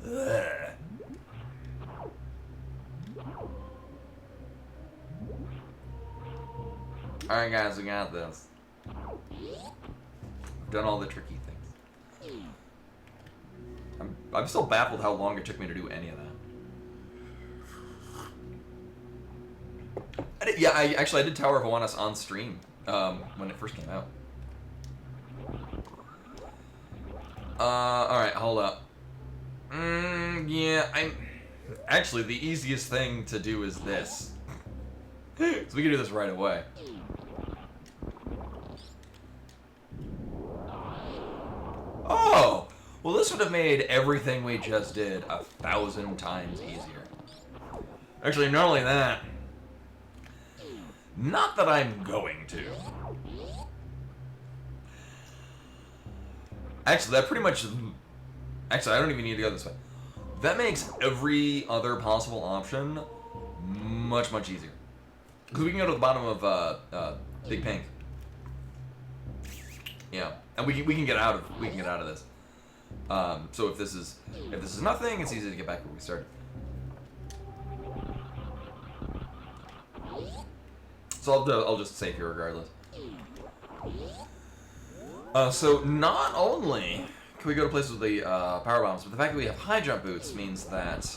A: Ugh. Alright guys, we got this. We've done all the tricky things. I'm still baffled how long it took me to do any of that. I did Tower of Awanas on stream when it first came out. Alright, hold up. Actually, the easiest thing to do is this. So we can do this right away. Oh! Well, this would have made everything we just did 1,000 times easier. Actually, not only that. Not that I'm going to. Actually, that pretty much... Actually, I don't even need to go this way. That makes every other possible option much, much easier. Because we can go to the bottom of Big Pink. Yeah, and we can get out of this. So if this is nothing, it's easy to get back where we started. So I'll just save here regardless. So not only can we go to places with the power bombs, but the fact that we have high jump boots means that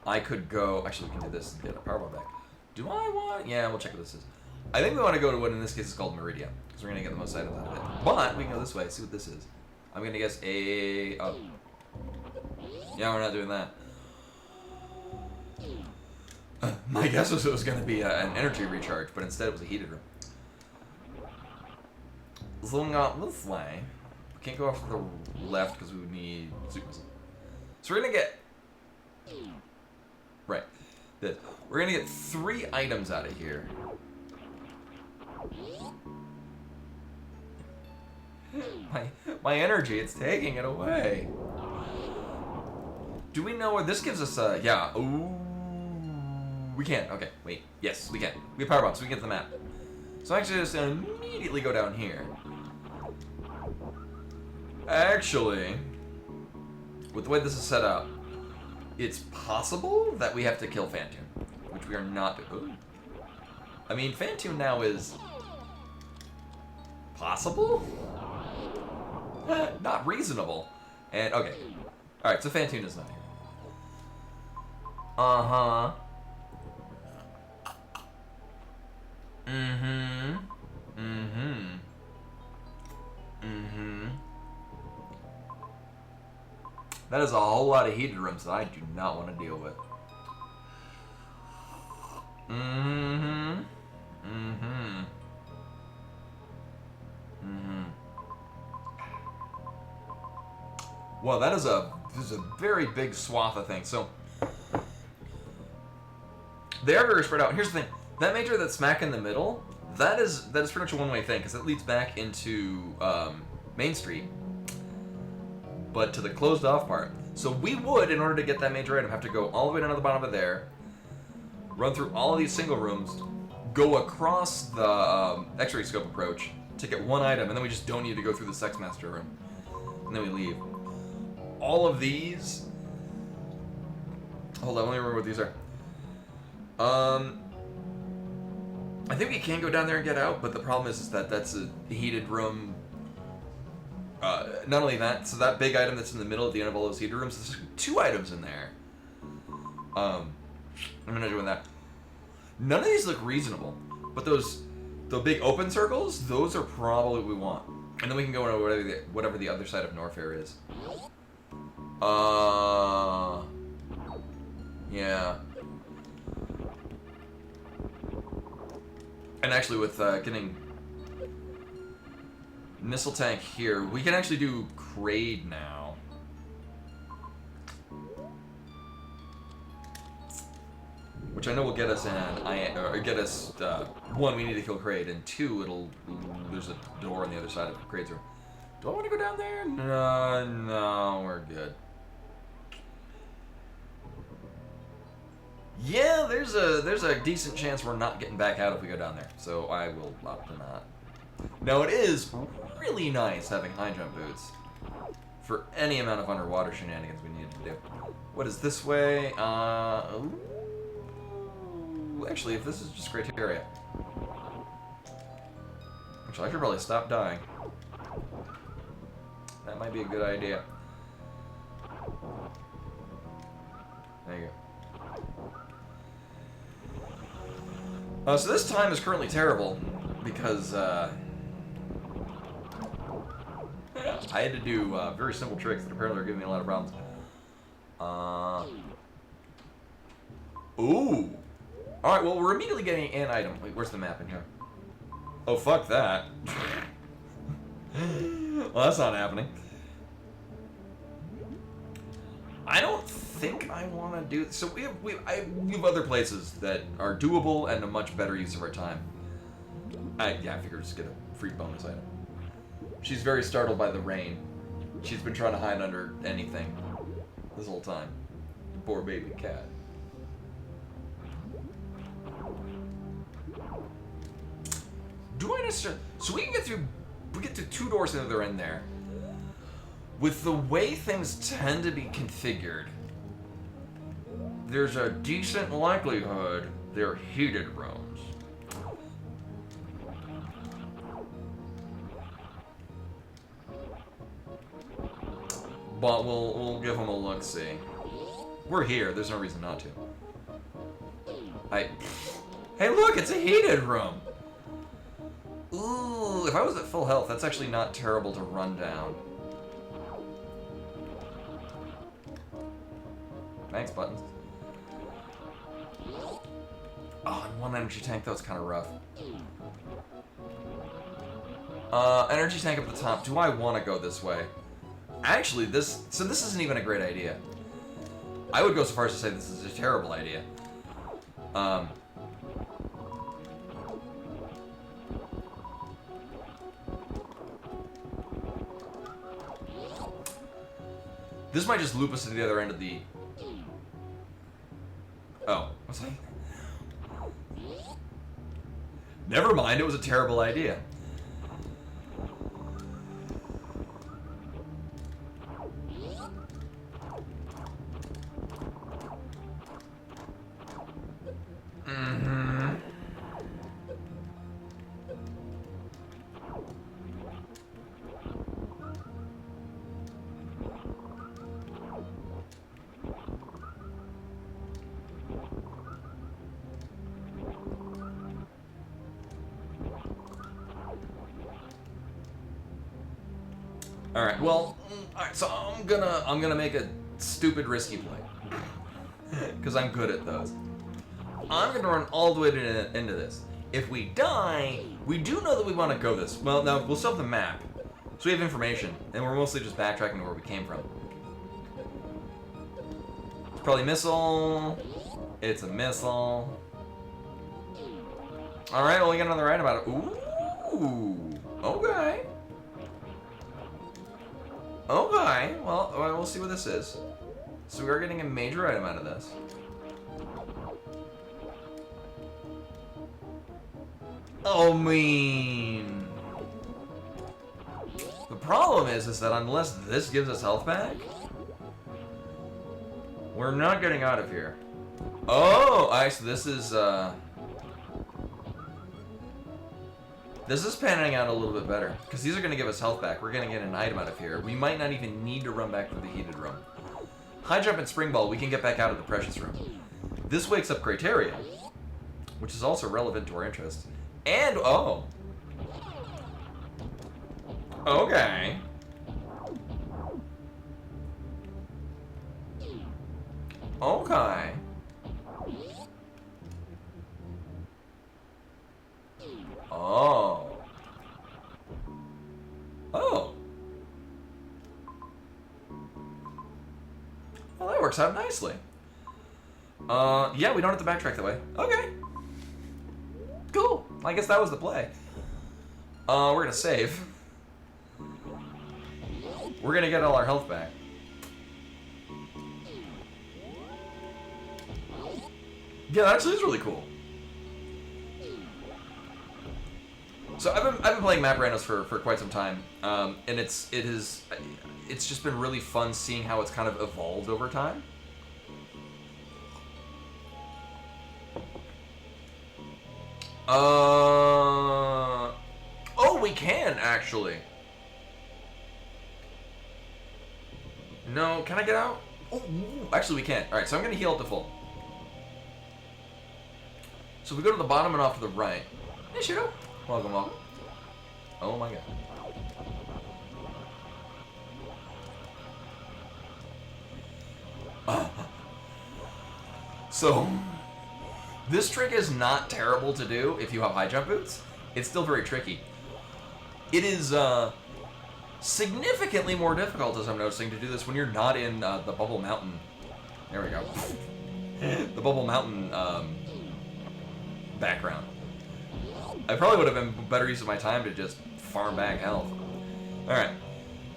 A: I could go. Actually, we can do this and get a power bomb back. Do I want? Yeah, we'll check what this is. I think we want to go to what in this case is called Meridian, because we're gonna get the most items out of it. But we can go this way. See what this is. I'm gonna guess a. Oh. Yeah, we're not doing that. My guess was it was gonna be an energy recharge, but instead it was a heated room. So we got this way. We can't go off to the left because we would need super missile. So we're gonna get. Right. This. We're gonna get 3 items out of here. My energy, it's taking it away. Do we know where this gives us a... Yeah. Ooh. We can. Okay, wait. Yes, we can. We have power bombs, so we can get the map. So actually, just gonna immediately go down here. Actually, with the way this is set up, it's possible that we have to kill Phantoon, which we are not doing. I mean, Phantoon now is... possible? Not reasonable. And, okay. Alright, so Phantoon is not here. Uh-huh. Mm-hmm. Mm-hmm. Mm-hmm. That is a whole lot of heated rooms that I do not want to deal with. Mm-hmm. Mm-hmm. Mm-hmm. Well, that is a very big swath of things. So they are very spread out. Here's the thing: that major that's smack in the middle, that is pretty much a one-way thing because it leads back into Main Street, but to the closed-off part. So we would, in order to get that major item, have to go all the way down to the bottom of there, run through all of these single rooms, go across the X-ray scope approach to get one item, and then we just don't need to go through the Sex Master room, and then we leave. All of these. Hold on, let me remember what these are. I think we can go down there and get out, but the problem is that that's a heated room. Not only that, so that big item that's in the middle at the end of all those heated rooms, there's 2 items in there. I'm not doing that. None of these look reasonable, but the big open circles, those are probably what we want. And then we can go into whatever the other side of Norfair is. Yeah. And actually, with getting missile tank here, we can actually do Kraid now. Which I know will get us get us, one, we need to kill Kraid, and two, there's a door on the other side of Kraid's room. Do I want to go down there? No, we're good. Yeah, there's a decent chance we're not getting back out if we go down there, so I will opt to not. Now, it is really nice having high jump boots for any amount of underwater shenanigans we need to do. What is this way? Actually, if this is just criteria. Actually, I should probably stop dying. That might be a good idea. There you go. So this time is currently terrible because I had to do very simple tricks that apparently are giving me a lot of problems. Ooh! Alright, well, we're immediately getting an item. Wait, where's the map in here? Oh, fuck that. Well, that's not happening. I don't think I want to do... So we have other places that are doable and a much better use of our time. I figured just get a free bonus item. She's very startled by the rain. She's been trying to hide under anything this whole time. Poor baby cat. Do I necessarily... So we can get through... We get to two doors in the other end there. With the way things tend to be configured, there's a decent likelihood they're heated rooms. But we'll give them a look-see. We're here. There's no reason not to. Hey, look! It's a heated room! Ooh, if I was at full health, that's actually not terrible to run down. Thanks, buttons. Oh, and one energy tank, that was kind of rough. Energy tank up at the top. Do I want to go this way? Actually, this isn't even a great idea. I would go so far as to say this is a terrible idea. This might just loop us to the other end of the... Oh. What's that? Never mind, it was a terrible idea. Alright, well, alright, so I'm gonna make a stupid risky play. Because I'm good at those. I'm gonna run all the way into this. If we die, we do know that we want to go this. Well, now, we'll still have the map. So we have information, and we're mostly just backtracking to where we came from. It's probably missile. It's a missile. Alright, well, we got another item out of it. Ooh, okay. Okay, well, we'll see what this is. So we are getting a major item out of this. Oh, mean. The problem is that unless this gives us health back, we're not getting out of here. Oh, so this is panning out a little bit better, because these are going to give us health back. We're going to get an item out of here. We might not even need to run back to the heated room. High jump and spring ball, we can get back out of the precious room. This wakes up criteria, which is also relevant to our interests. And, oh. Okay. Okay. works out nicely. Yeah, we don't have to backtrack that way. Okay. Cool. I guess that was the play. We're gonna save. We're gonna get all our health back. Yeah, that actually is really cool. So I've been playing map randos for quite some time, and it's just been really fun seeing how it's kind of evolved over time. Oh, we can actually. No, can I get out? Oh, actually we can. All right, so I'm gonna heal up to full. So we go to the bottom and off to the right. Hey, Shudo. Welcome, welcome. Oh my god. So, this trick is not terrible to do if you have high jump boots. It's still very tricky. It is significantly more difficult, as I'm noticing, to do this when you're not in the Bubble Mountain. There we go. The Bubble Mountain background. I probably would have been better use of my time to just farm back health. Alright.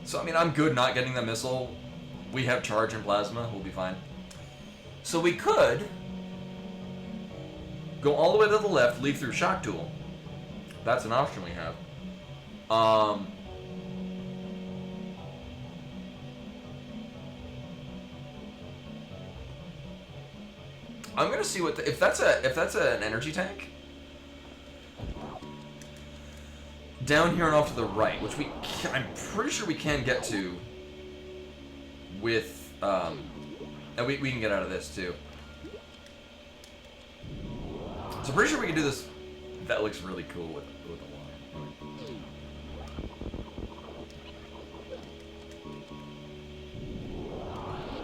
A: So, I mean, I'm good not getting the missile. We have charge and plasma. We'll be fine. So we could go all the way to the left, leave through Shock Tool. That's an option we have. I'm gonna see what if that's an energy tank. Down here and off to the right, which I'm pretty sure we can get to with and we can get out of this too. So pretty sure we can do this. That looks really cool with the line.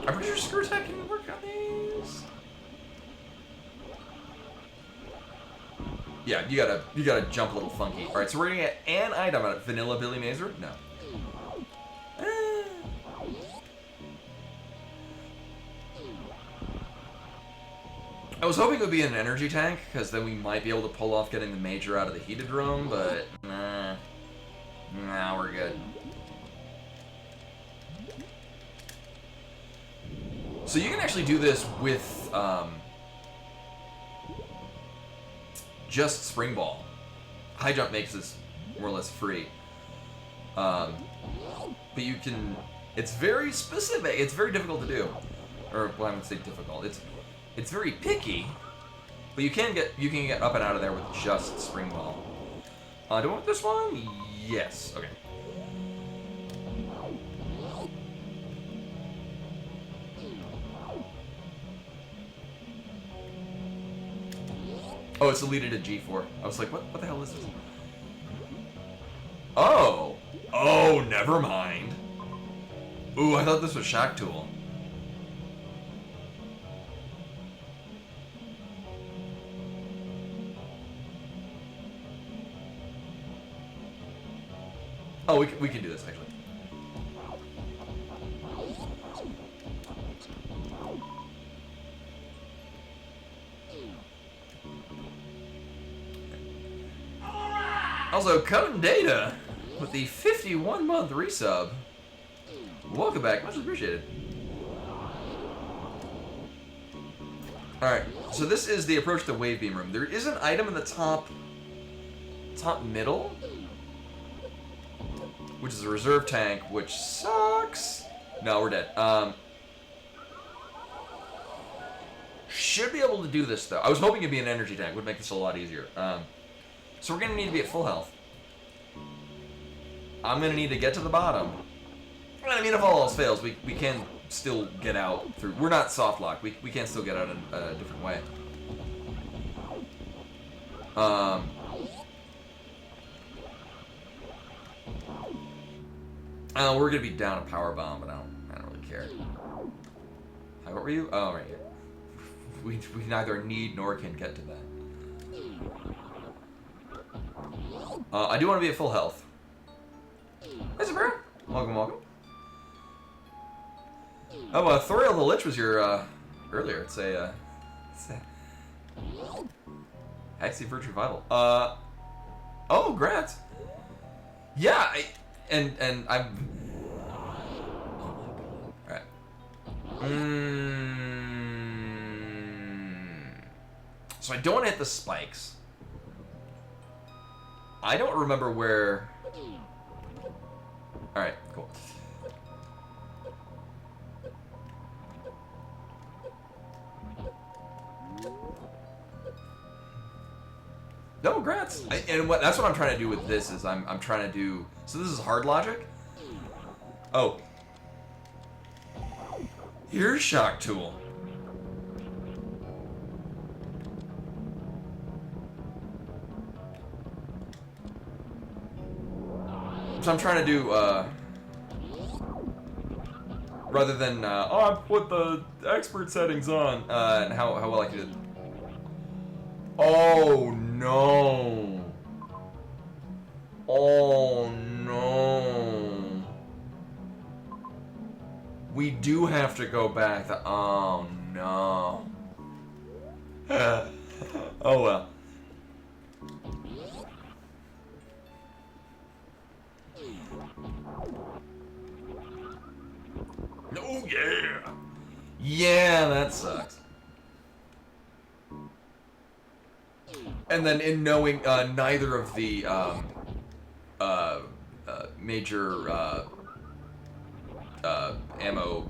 A: I'm pretty sure screw attack can work on these. Yeah, you gotta jump a little funky. All right, so we're gonna get an item out of Vanilla Billy Mazer. No. I was hoping it would be an energy tank, because then we might be able to pull off getting the Major out of the heated room, but nah, we're good. So you can actually do this with just Spring Ball. High jump makes this more or less free. But you can, it's very specific, it's very difficult to do. Or, well, I would say difficult. It's very picky, but you can get up and out of there with just Spring Ball. Do I want this one? Yes. Okay. Oh, it's deleted at G4. I was like, what the hell is this? Oh! Oh, never mind. Ooh, I thought this was Shock Tool. Oh, we can do this, actually. Also, Code Data with the 51-month resub. Welcome back, much appreciated. Alright, so this is the approach to Wave Beam Room. There is an item in the top middle, which is a reserve tank, which sucks. No, we're dead. Should be able to do this, though. I was hoping it'd be an energy tank. Would make this a lot easier. So we're going to need to be at full health. I'm going to need to get to the bottom. I mean, if all else fails, we can still get out through... We're not soft locked. We can still get out in a different way. We're going to be down a power bomb, but I don't really care. Hi, what were you? Oh, right here. We neither need nor can get to that. I do want to be at full health. Hey, Sabra. Welcome, welcome. Oh, Thoriel the Lich was your, earlier. It's a Hexy Virtue Vital. Oh, Grats. Yeah, and I'm... Alright. So I don't want to hit the spikes. I don't remember where... Alright, cool. No, grats. That's what I'm trying to do with this is I'm trying to do. So this is hard logic. Oh, here's Shock Tool. So I'm trying to do rather than oh, I put the expert settings on and how well I can do it. Oh no. Oh no. We do have to go back. Oh no. Oh well. Oh yeah. Yeah, that sucks. And then in knowing neither of the major ammo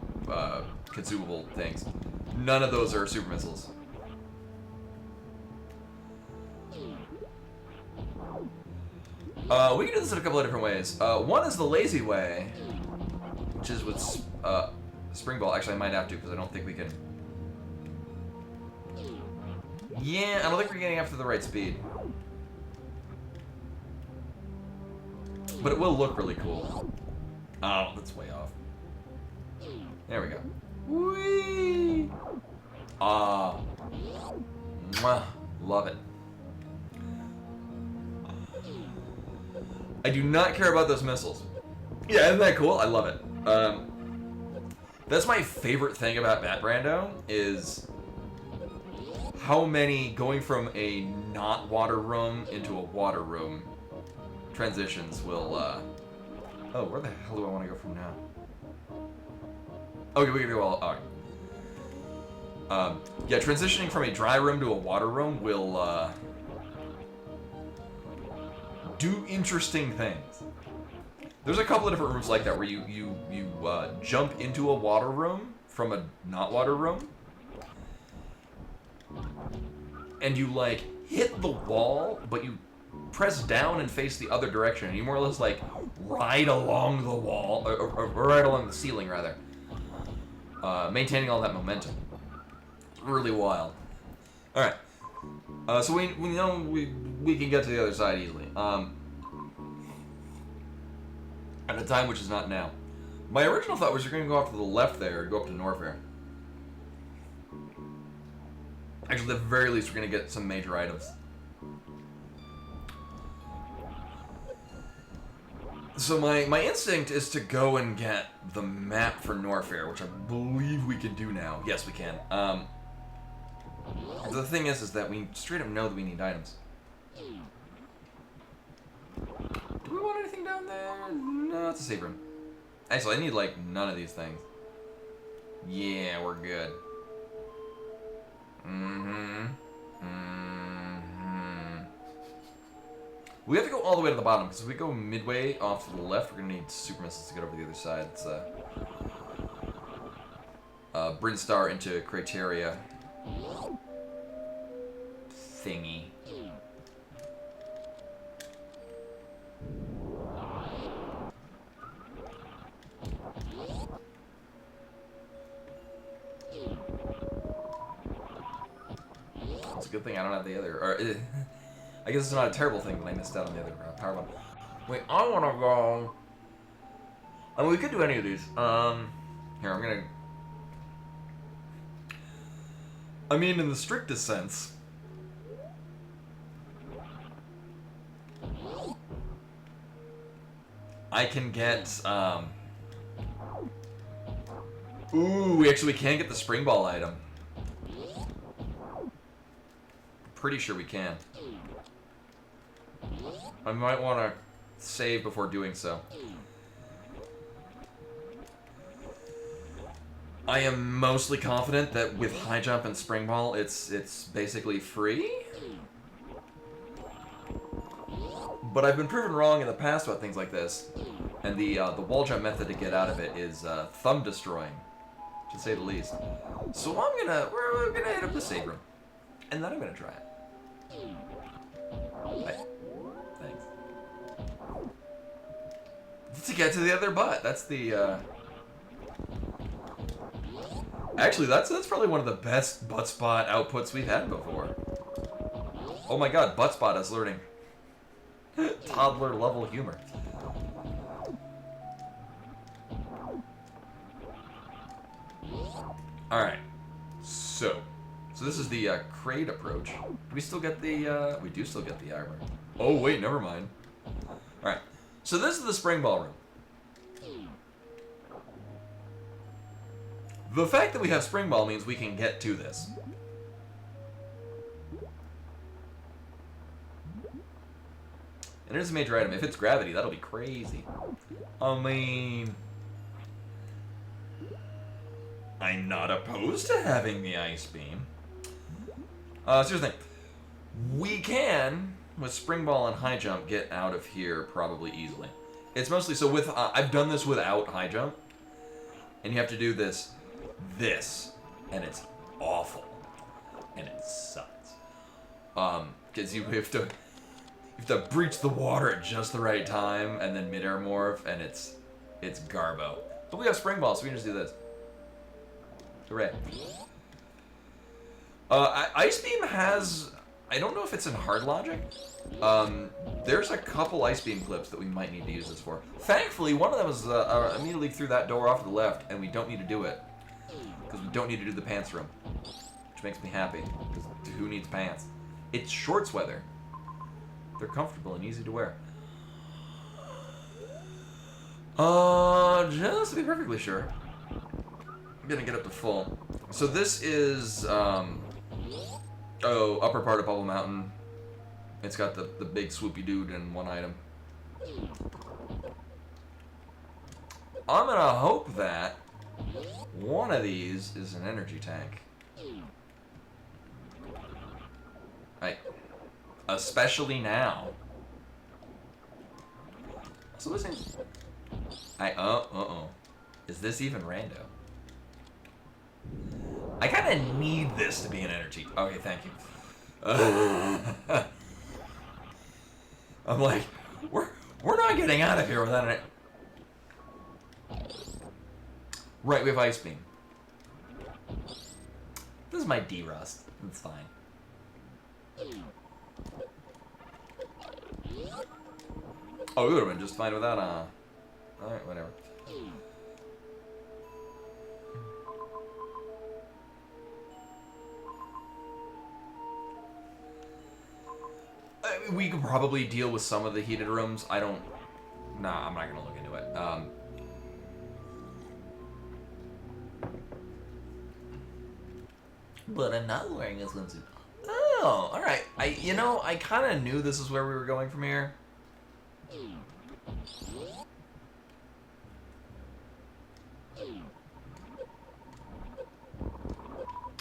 A: consumable things, none of those are super missiles. We can do this in a couple of different ways. One is the lazy way, which is with Spring Ball. Actually, I might have to because I don't think we can. Yeah, I don't think we're getting after the right speed. But it will look really cool. Oh, that's way off. There we go. Whee! Ah. Mwah. Love it. I do not care about those missiles. Yeah, isn't that cool? I love it. That's my favorite thing about Bat Brando is how many going from a not water room into a water room transitions will oh, where the hell do I want to go from now? Okay, we can go all yeah, transitioning from a dry room to a water room will do interesting things. There's a couple of different rooms like that where you jump into a water room from a not water room, and you like hit the wall, but you press down and face the other direction, and you more or less like ride along the wall, or ride along the ceiling rather, maintaining all that momentum. It's really wild. All right, so we know we can get to the other side easily. At a time which is not now. My original thought was you're going to go off to the left there and go up to Norfair. Actually, at the very least, we're going to get some major items. So my instinct is to go and get the map for Norfair, which I believe we can do now. Yes, we can. The thing is that we straight up know that we need items. Do we want anything down there? No, it's a safe room. Actually, I need, like, none of these things. Yeah, we're good. We have to go all the way to the bottom, because if we go midway off to the left, we're going to need super missiles to get over the other side. It's Brinstar into Criteria thingy. It's a good thing I don't have the other. Or, I guess it's not a terrible thing that I missed out on the other power one. Wait, I want to go. I mean, we could do any of these. Here, I'm gonna. I mean, in the strictest sense. I can get, Ooh, we can get the spring ball item. Pretty sure we can. I might want to save before doing so. I am mostly confident that with high jump and spring ball, it's basically free. But I've been proven wrong in the past about things like this, and the wall jump method to get out of it is thumb destroying, to say the least. So we're gonna hit up the save room, and then I'm gonna try it. Right. Thanks. To get to the other butt, that's the. Actually, that's probably one of the best butt spot outputs we've had before. Oh my god, butt spot is learning. Toddler level humor. Alright. So this is the crate approach. Do we still get the, we do still get the armor. Oh wait, never mind. Alright. So this is the spring ball room. The fact that we have spring ball means we can get to this. And it is a major item. If it's gravity, that'll be crazy. I mean, I'm not opposed to having the ice beam. So here's the thing. We can, with spring ball and high jump, get out of here probably easily. It's mostly, so with, I've done this without high jump. And you have to do this, and it's awful. And it sucks. Because you have to breach the water at just the right time, and then mid-air morph, and it's garbo. But we have spring ball, so we can just do this. Hooray. Ice beam has, I don't know if it's in hard logic. There's a couple ice beam clips that we might need to use this for. Thankfully, one of them is immediately through that door off to the left, and we don't need to do it. Because we don't need to do the pants room. Which makes me happy, because who needs pants? It's shorts weather. They're comfortable and easy to wear. Just to be perfectly sure, I'm gonna get up to full. So this is, upper part of Bubble Mountain. It's got the big swoopy dude in one item. I'm gonna hope that one of these is an energy tank. Right. Especially now. So listen. Is this even rando? I kind of need this to be an energy. Okay, thank you. I'm like, we're not getting out of here without it. Right, we have ice beam. This is my D-rust. It's fine. Oh, we would have been just fine without, alright, whatever. We could probably deal with some of the heated rooms. Nah, I'm not gonna look into it. But I'm not wearing a swimsuit. Oh, alright. I kind of knew this is where we were going from here.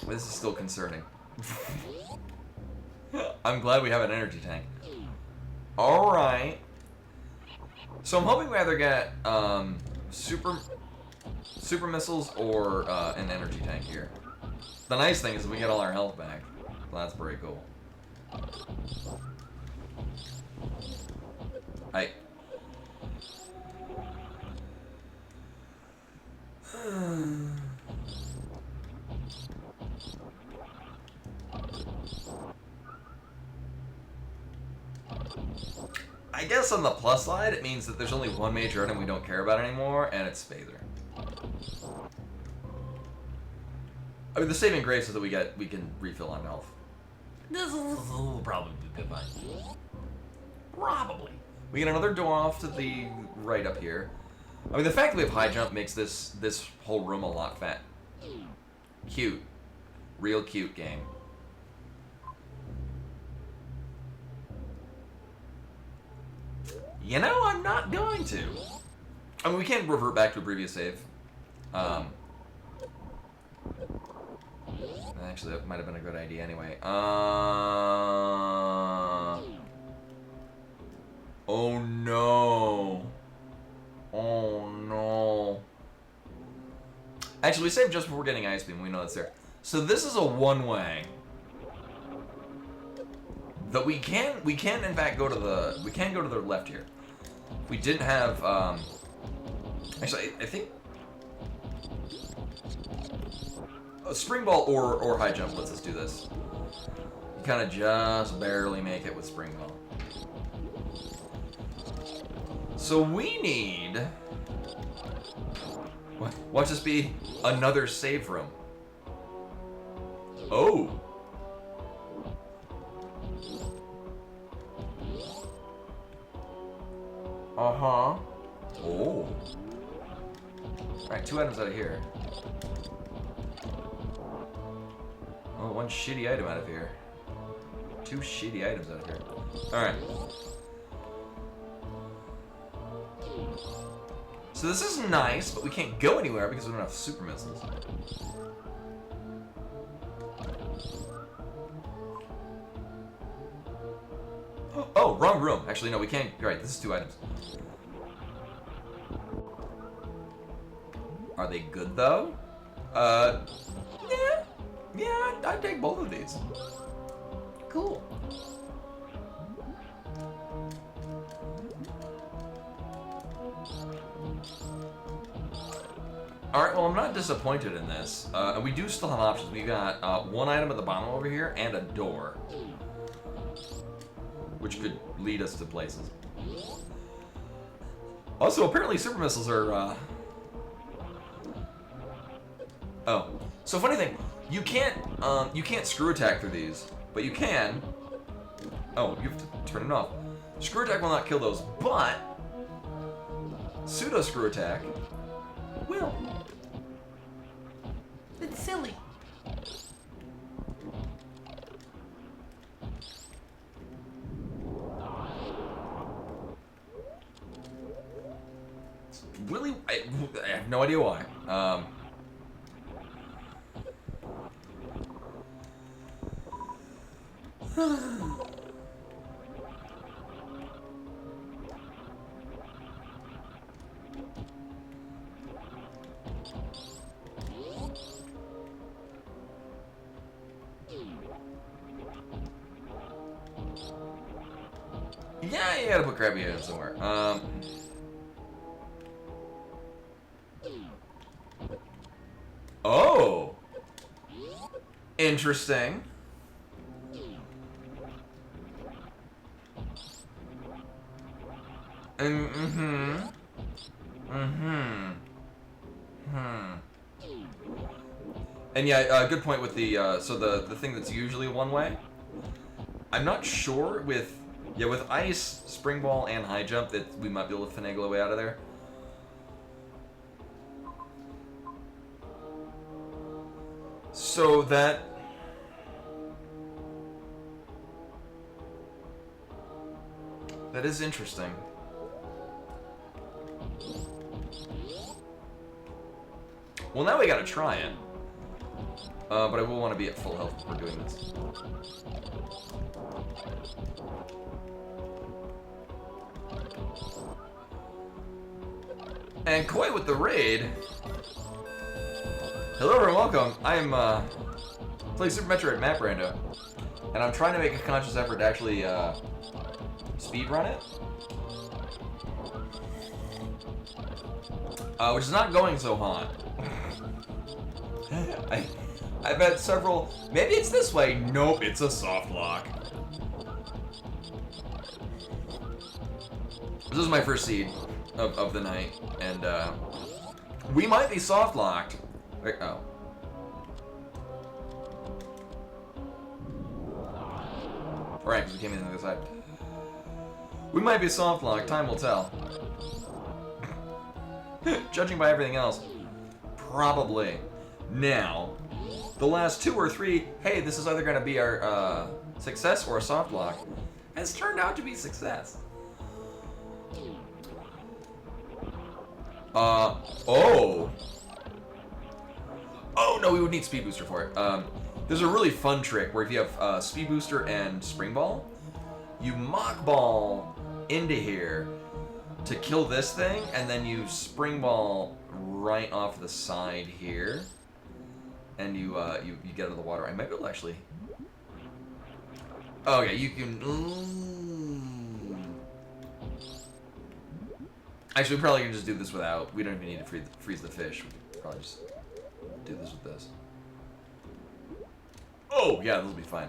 A: This is still concerning. I'm glad we have an energy tank. Alright. So I'm hoping we either get super missiles or an energy tank here. The nice thing is we get all our health back. So that's pretty cool. Hi. I guess on the plus side, it means that there's only one major item we don't care about anymore, and it's Phaser. I mean, the saving grace is that we can refill on health. This will probably be fine. Probably. We get another door off to the right up here. I mean, the fact that we have high jump makes this whole room a lot cute. Real cute game. You know, I'm not going to. I mean, we can revert back to a previous save. Actually, that might have been a good idea anyway. Oh no. Oh no. Actually, we saved just before getting Ice Beam. We know that's there. So this is a one-way. That we can in fact go to the left here. We didn't have actually I think a spring ball or high jump lets us do this. You kind of just barely make it with spring ball. So we need. Watch this be another save room. Oh. Uh-huh. Oh. Alright, 2 items out of here. Oh, 1 shitty item out of here. 2 shitty items out of here. Alright. So this is nice, but we can't go anywhere because we don't have super missiles. Oh, wrong room. Actually, no, we can't. Right, this is 2 items. Are they good, though? Yeah. Yeah, I'd take both of these. Cool. Alright, well, I'm not disappointed in this. And we do still have options. We got 1 item at the bottom over here and a door, which could lead us to places. Also, apparently super missiles are, Oh. So, funny thing, you can't screw attack through these, but you can... Oh, you have to turn it off. Screw attack will not kill those, but... Pseudo screw attack will.
B: It's silly.
A: Really, I have no idea why. Yeah, you gotta put Krabby in somewhere. Oh! Interesting. And yeah, good point with the, so the thing that's usually one way. I'm not sure with ice, spring ball, and high jump that we might be able to finagle our way out of there. So that is interesting. Well, now we gotta try it. But I will want to be at full health before doing this. And Koi with the raid. Hello and welcome. I'm playing Super Metroid Map Rando, and I'm trying to make a conscious effort to actually speedrun it, which is not going so hot. I bet several. Maybe it's this way. Nope, it's a soft lock. This is my first seed of the night, and we might be soft locked. Wait, oh. Right, because we came in on the other side. We might be soft locked. Time will tell. Judging by everything else, probably. Now, the last 2 or 3, hey, this is either going to be our success or a soft lock, has turned out to be success. Oh. Oh, no, we would need Speed Booster for it. There's a really fun trick where if you have Speed Booster and Spring Ball, you Mach Ball into here to kill this thing, and then you Spring Ball right off the side here, and you get out of the water. I might be able to actually... Oh, yeah, you can... Actually, we probably can just do this without... We don't even need to freeze the fish. We can probably just do this with this. Oh, yeah, this will be fine.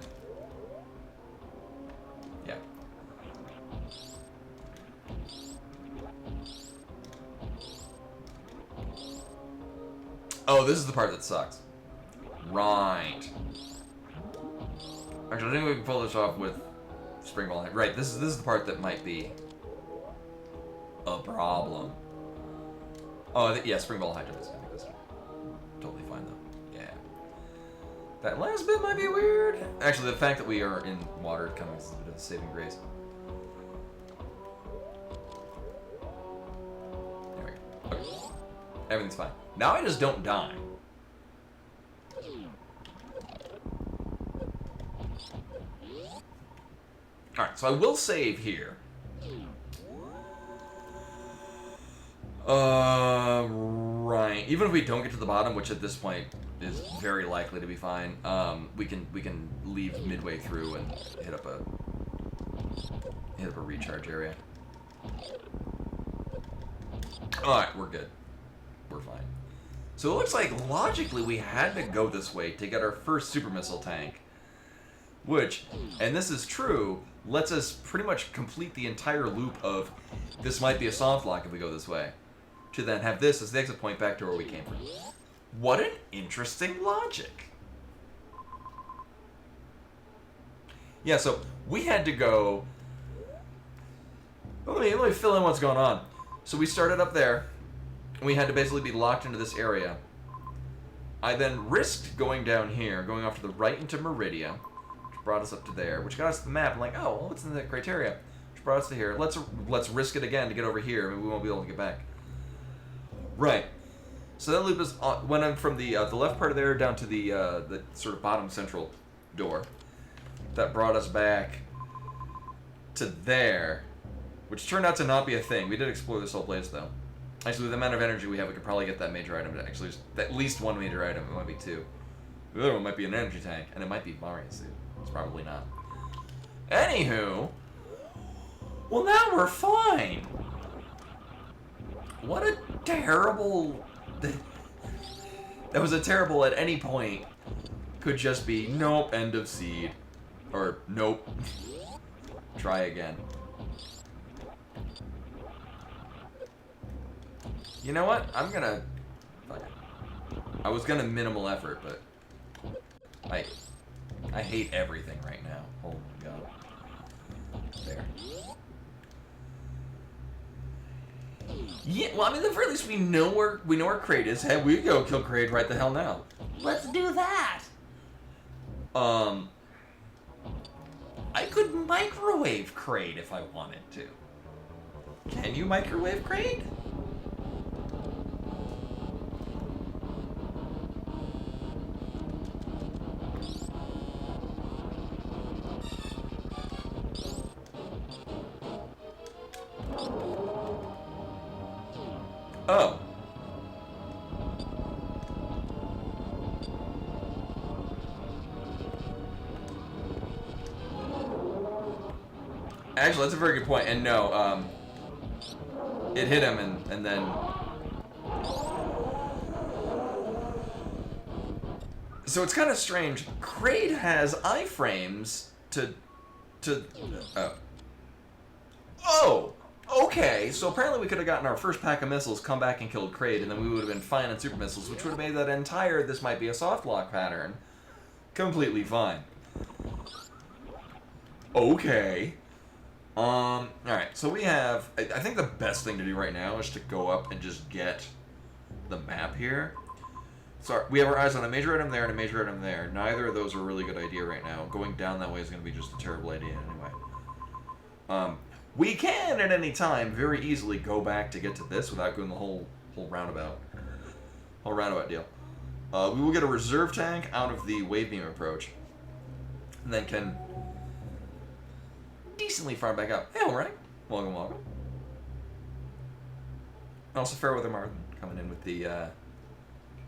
A: Yeah. Oh, this is the part that sucks. Right. Actually, I think we can pull this off with Spring Ball. Right, this is the part that might be a problem. Oh, yeah, Spring Ball high jump is gonna make this totally fine though. Yeah. That last bit might be weird. Actually, the fact that we are in water coming is a bit of a saving grace. There we go. Okay. Everything's fine. Now I just don't die. Alright, so I will save here. Right. Even if we don't get to the bottom, which at this point is very likely to be fine, we can leave midway through and hit up a recharge area. Alright, we're good. We're fine. So it looks like logically we had to go this way to get our first super missile tank. Which, and this is true, lets us pretty much complete the entire loop of this might be a soft lock if we go this way. To then have this as the exit point back to where we came from. What an interesting logic. Yeah, so we had to go... Let me fill in what's going on. So we started up there. We had to basically be locked into this area. I then risked going down here, going off to the right into Meridia, which brought us up to there, which got us the map. I'm like, oh, well, what's in the criteria? Which brought us to here. Let's risk it again to get over here. I mean, we won't be able to get back. Right. So that loop is went on from the left part of there down to the sort of bottom central door. That brought us back to there, which turned out to not be a thing. We did explore this whole place though. Actually, with the amount of energy we have, we could probably get that major item. Actually, at least one major item. It might be 2. The other one might be an energy tank, and it might be Mario's suit. It's probably not. Anywho, well now we're fine. What a terrible... That was a terrible at any point. Could just be, nope, end of seed. Or, nope. Try again. You know what? I'm gonna... Fuck it. I was gonna minimal effort, but... I hate everything right now. Oh my god. There. Yeah, well, I mean, at the very least, we know where Kraid is. Hey, we go kill Kraid right the hell now.
B: Let's do that.
A: I could microwave Kraid if I wanted to. Can you microwave Kraid? Oh. Actually, that's a very good point. And no, it hit him and then... So it's kind of strange. Kraid has iframes to... Oh! Okay, so apparently we could have gotten our first pack of missiles, come back and killed Kraid, and then we would have been fine on super missiles, which would have made that entire this might be a soft lock pattern completely fine. Okay. Alright, so we have... I think the best thing to do right now is to go up and just get the map here. So we have our eyes on a major item there and a major item there. Neither of those are a really good idea right now. Going down that way is going to be just a terrible idea anyway. We can, at any time, very easily go back to get to this without going the whole roundabout. Whole roundabout deal. We will get a reserve tank out of the wave beam approach. And then can decently farm back up. Hey, alright. Welcome, welcome. Also, Fairweather Martin coming in with the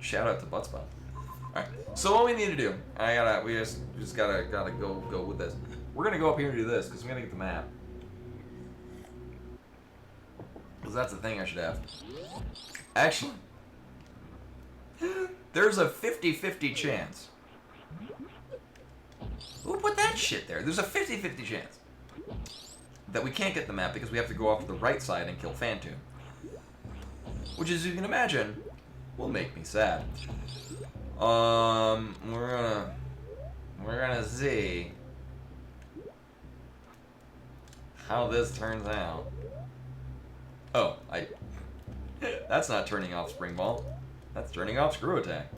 A: shout out to Buttspot. Alright, so what we need to do, we just gotta go with this. We're gonna go up here and do this, because we're gonna get the map. Because that's the thing I should have. Actually, there's a 50-50 chance. Who put that shit there? There's a 50-50 chance that we can't get the map because we have to go off to the right side and kill Phantom. Which, as you can imagine, will make me sad. We're gonna see how this turns out. Oh, that's not turning off Spring Ball. That's turning off Screw Attack.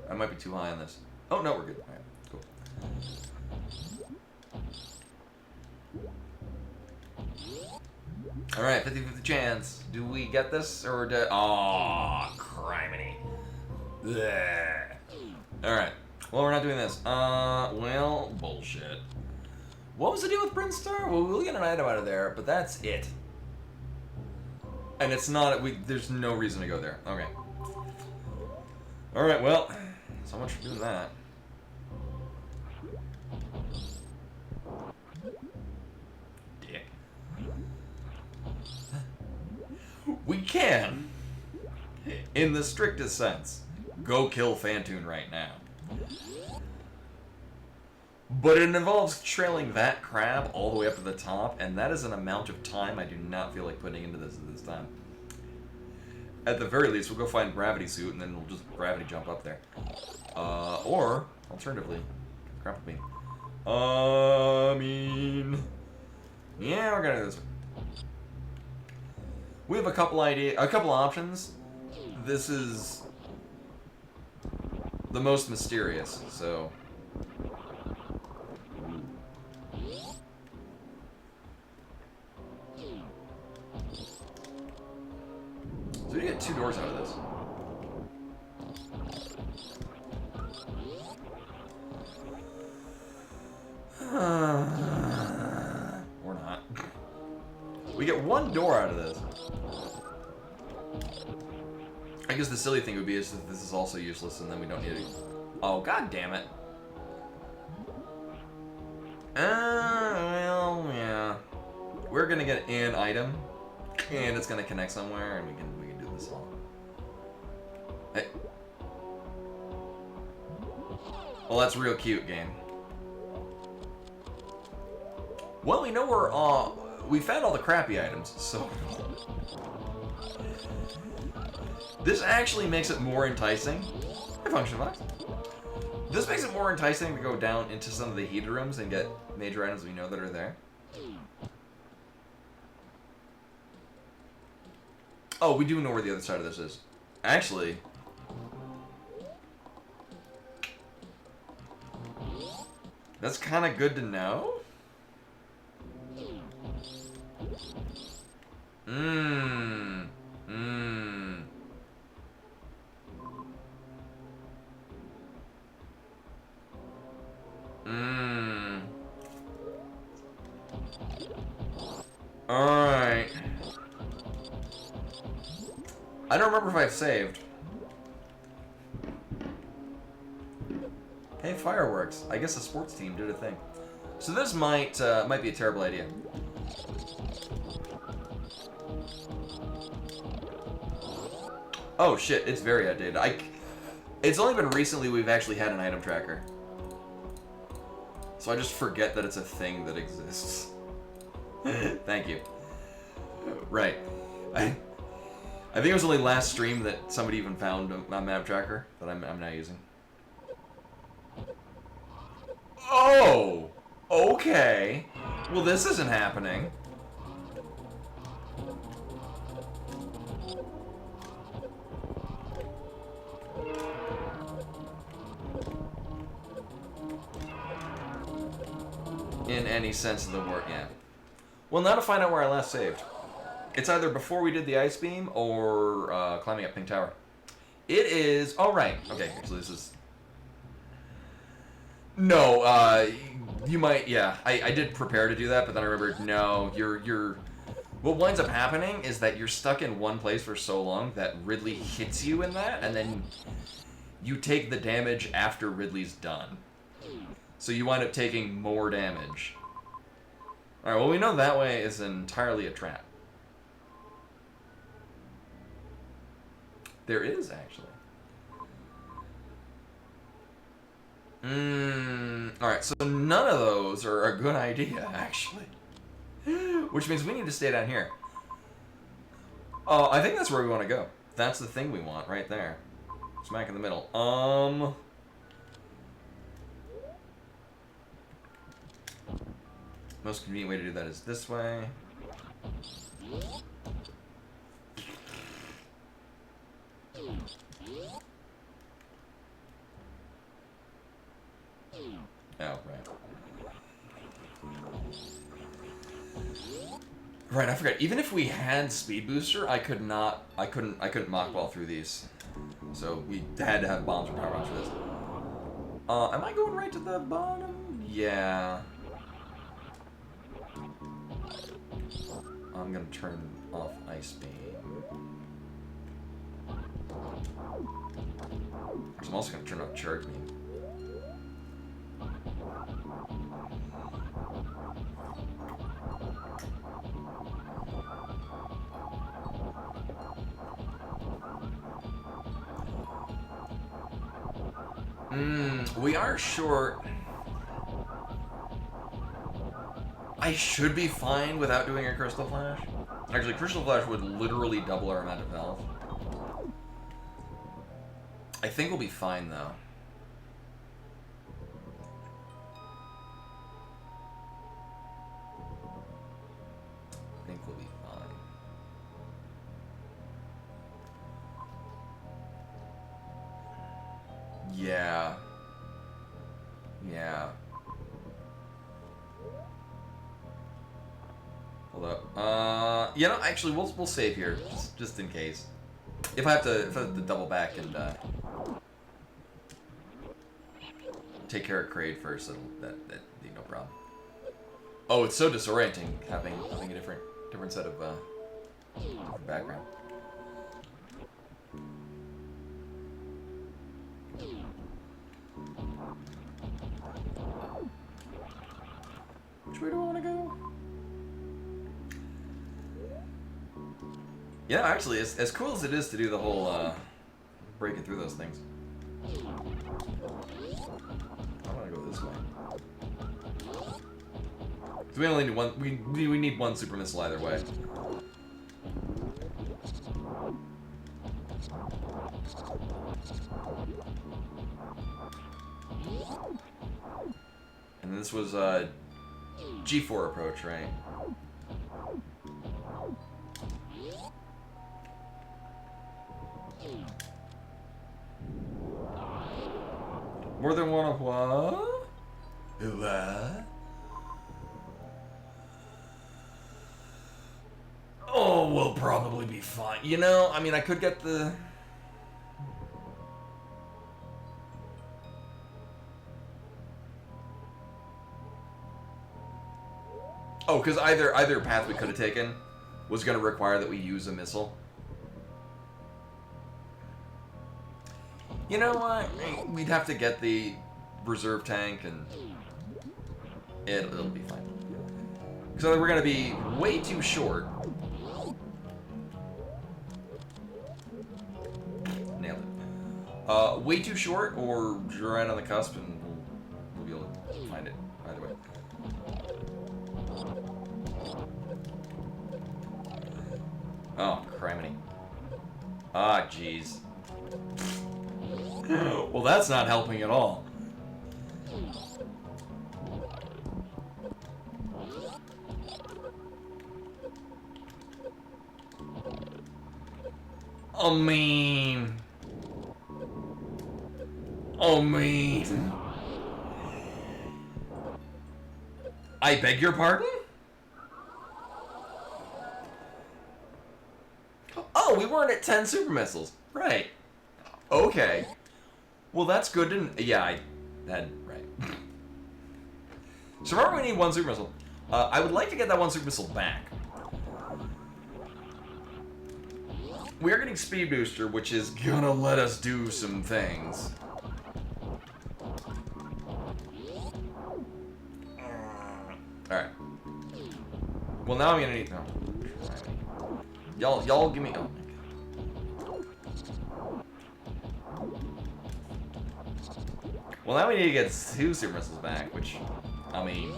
A: I might be too high on this. Oh, no, we're good. Alright, cool. Alright, 50-50 chance. Do we get this, or do... Aw, criminy. Alright. Well, we're not doing this. Well, bullshit. What was the deal with Brinstar? Well, we'll get an item out of there, but that's it. And it's not... there's no reason to go there. Okay. Alright, well... So much for doing that. Dick. We can, in the strictest sense, go kill Phantoon right now. But it involves trailing that crab all the way up to the top, and that is an amount of time I do not feel like putting into this at this time. At the very least, we'll go find Gravity Suit, and then we'll just gravity jump up there. Or, alternatively, Grapple Beam. Yeah, we're gonna do this one. We have a couple options. This is the most mysterious, so... So we get 2 doors out of this. Or not. We get 1 door out of this. I guess the silly thing would be is that this is also useless and then we don't need it. Oh, god damn it. Well, yeah. We're gonna get an item, and it's gonna connect somewhere, and we can do this all. Hey. Well, that's real cute, game. Well, we know we found all the crappy items, so... This actually makes it more enticing. Hey, Function Box. This makes it more enticing to go down into some of the heated rooms and get major items we know that are there. Oh, we do know where the other side of this is. Actually... That's kind of good to know. Alright. I don't remember if I've saved. Hey, fireworks. I guess the sports team did a thing. So this might be a terrible idea. Oh shit, it's very outdated. It's only been recently we've actually had an item tracker. So I just forget that it's a thing that exists. Thank you. Right. I think it was only last stream that somebody even found a map tracker that I'm now using. Oh! Okay. Well, this isn't happening. In any sense of the word, yeah. Well, now to find out where I last saved. It's either before we did the ice beam or climbing up Pink Tower. It is. Oh, right. Okay, so this is. No, you might. Yeah, I did prepare to do that, but then I remembered. No, you're. What winds up happening is that you're stuck in one place for so long that Ridley hits you in that, and then you take the damage after Ridley's done. So you wind up taking more damage. Alright, well, we know that way is entirely a trap. There is, actually. Alright, so none of those are a good idea, actually. Which means we need to stay down here. I think that's where we want to go. That's the thing we want, right there. Smack in the middle. Most convenient way to do that is this way. Oh, right. Right, I forgot. Even if we had speed booster, I couldn't mock ball through these. So we had to have bombs or power bombs for this. Am I going right to the bottom? Yeah. I'm gonna turn off ice beam. I'm also gonna turn off charge beam. We are short. I should be fine without doing a Crystal Flash. Actually, Crystal Flash would literally double our amount of health. I think we'll be fine, though. I think we'll be fine. Yeah. Yeah. Hold up. You know, actually, we'll save here just in case. If I have to double back and take care of Kraid first, that'd be no problem. Oh, it's so disorienting having a different set of different background. Which way do I want to go? Yeah, actually, as cool as it is to do the whole breaking through those things, I want to go this way. So we only need one. We need one super missile either way. And this was G4 approach, right? More than one of what? What? Oh, we'll probably be fine. You know, I mean, I could get the... Oh, because either path we could have taken was going to require that we use a missile. You know what? We'd have to get the reserve tank, and it'll be fine. So we're going to be way too short. Nailed it. Way too short, or right on the cusp, and we'll be able to find it either way. Oh, criminy. Ah, jeez. Well, that's not helping at all. Oh, mean. Oh, mean. I beg your pardon? Oh, we weren't at 10 super missiles. Right. Okay. Well, that's good to... Yeah, right. So remember we need 1 super missile. I would like to get that 1 super missile back. We are getting speed booster, which is gonna let us do some things. Alright. Well, now I'm gonna need... Oh. Y'all give me... Oh, my God. Well, now we need to get 2 super missiles back, which, I mean...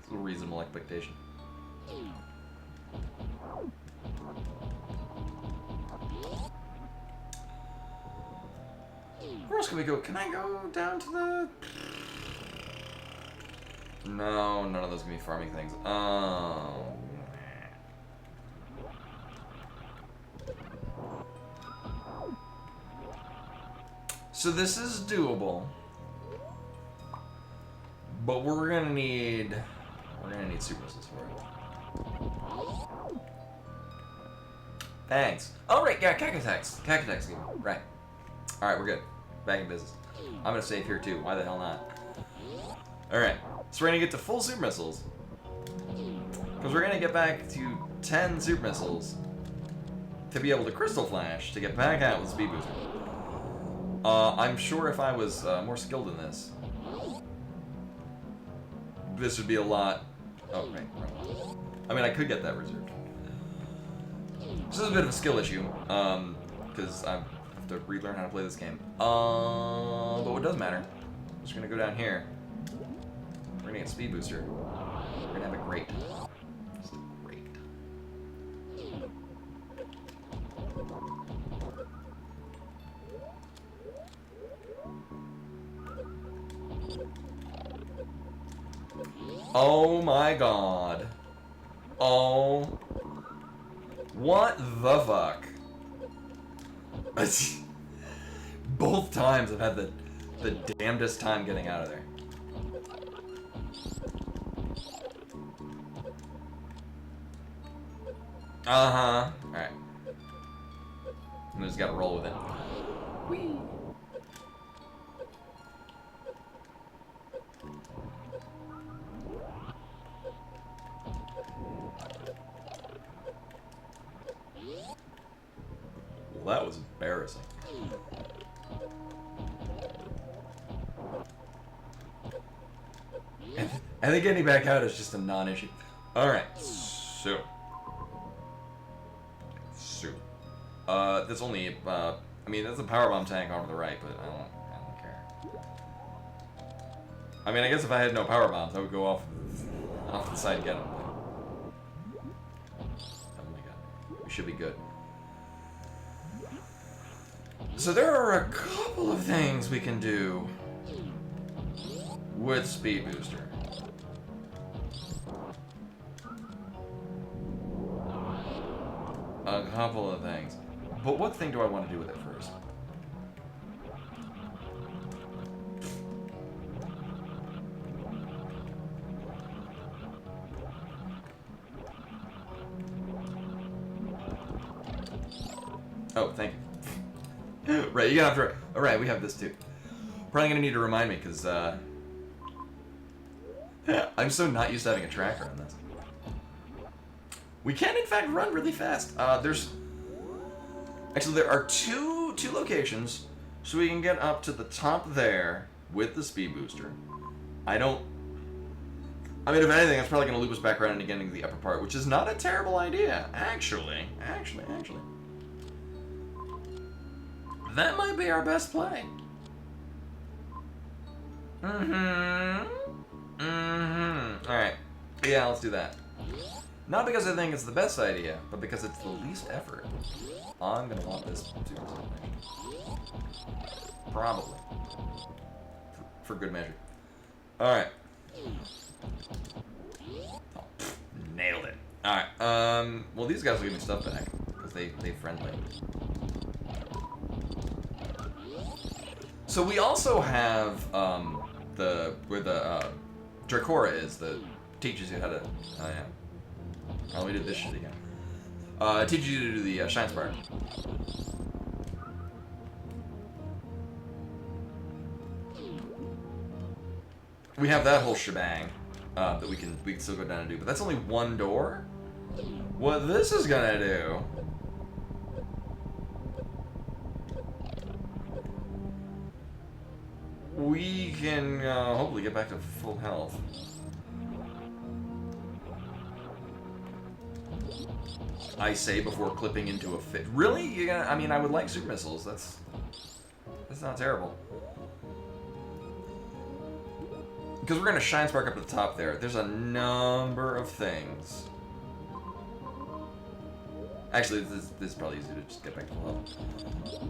A: It's a reasonable expectation. Where else can we go? Can I go down to the... No, none of those can be farming things. So this is doable. But we're gonna need super missiles for it. Thanks. Oh right, yeah, Cacatax. Right. Alright, we're good. Back in business. I'm gonna save here too. Why the hell not? Alright. So we're gonna get to full super missiles. Because we're gonna get back to 10 super missiles to be able to crystal flash to get back out with speed booster. I'm sure if I was more skilled in this, this would be a lot. Oh, right. I mean, I could get that reserved. This is a bit of a skill issue, because I have to relearn how to play this game. But what does matter? I'm just gonna go down here. We're gonna get speed booster. We're gonna have a great. Just great. Oh my God. Oh. What the fuck? Both times I've had the damnedest time getting out of there. Uh-huh. Alright. I just gotta roll with it. Whee! Well, that was embarrassing. I think getting back out is just a non-issue. Alright, so... that's only, I mean, that's a powerbomb tank over the right, but I don't care. I mean, I guess if I had no powerbombs, I would go off the side and get them. Oh my God. We should be good. So there are a couple of things we can do with Speed Booster. A couple of things. But what thing do I want to do with it first? Oh, thank you. Right, you have to... Alright, we have this too. Probably gonna need to remind me, because, I'm so not used to having a tracker on this. We can, in fact, run really fast. Actually, there are two locations, so we can get up to the top there with the speed booster. I mean, if anything, that's probably going to loop us back around and getting to the upper part, which is not a terrible idea, actually. That might be our best play. Alright. Yeah, let's do that. Not because I think it's the best idea, but because it's the least effort. I'm gonna want this super celebration. Probably. For good measure. Alright. Oh, nailed it. Alright, well these guys will give me stuff back. because they friendly. So we also have where the Dracora is that teaches you how to. Oh yeah. Oh, we did this shit again. It teaches you to do the Shine Spark. We have that whole shebang that we can still go down and do, but that's only one door. What this is gonna do? We can hopefully get back to full health. I say before clipping into a fit. Really? You gonna? I mean, I would like super missiles. That's not terrible. Because we're gonna shine spark up at the top there. There's a number of things. Actually, this is probably easier to just get back to full health.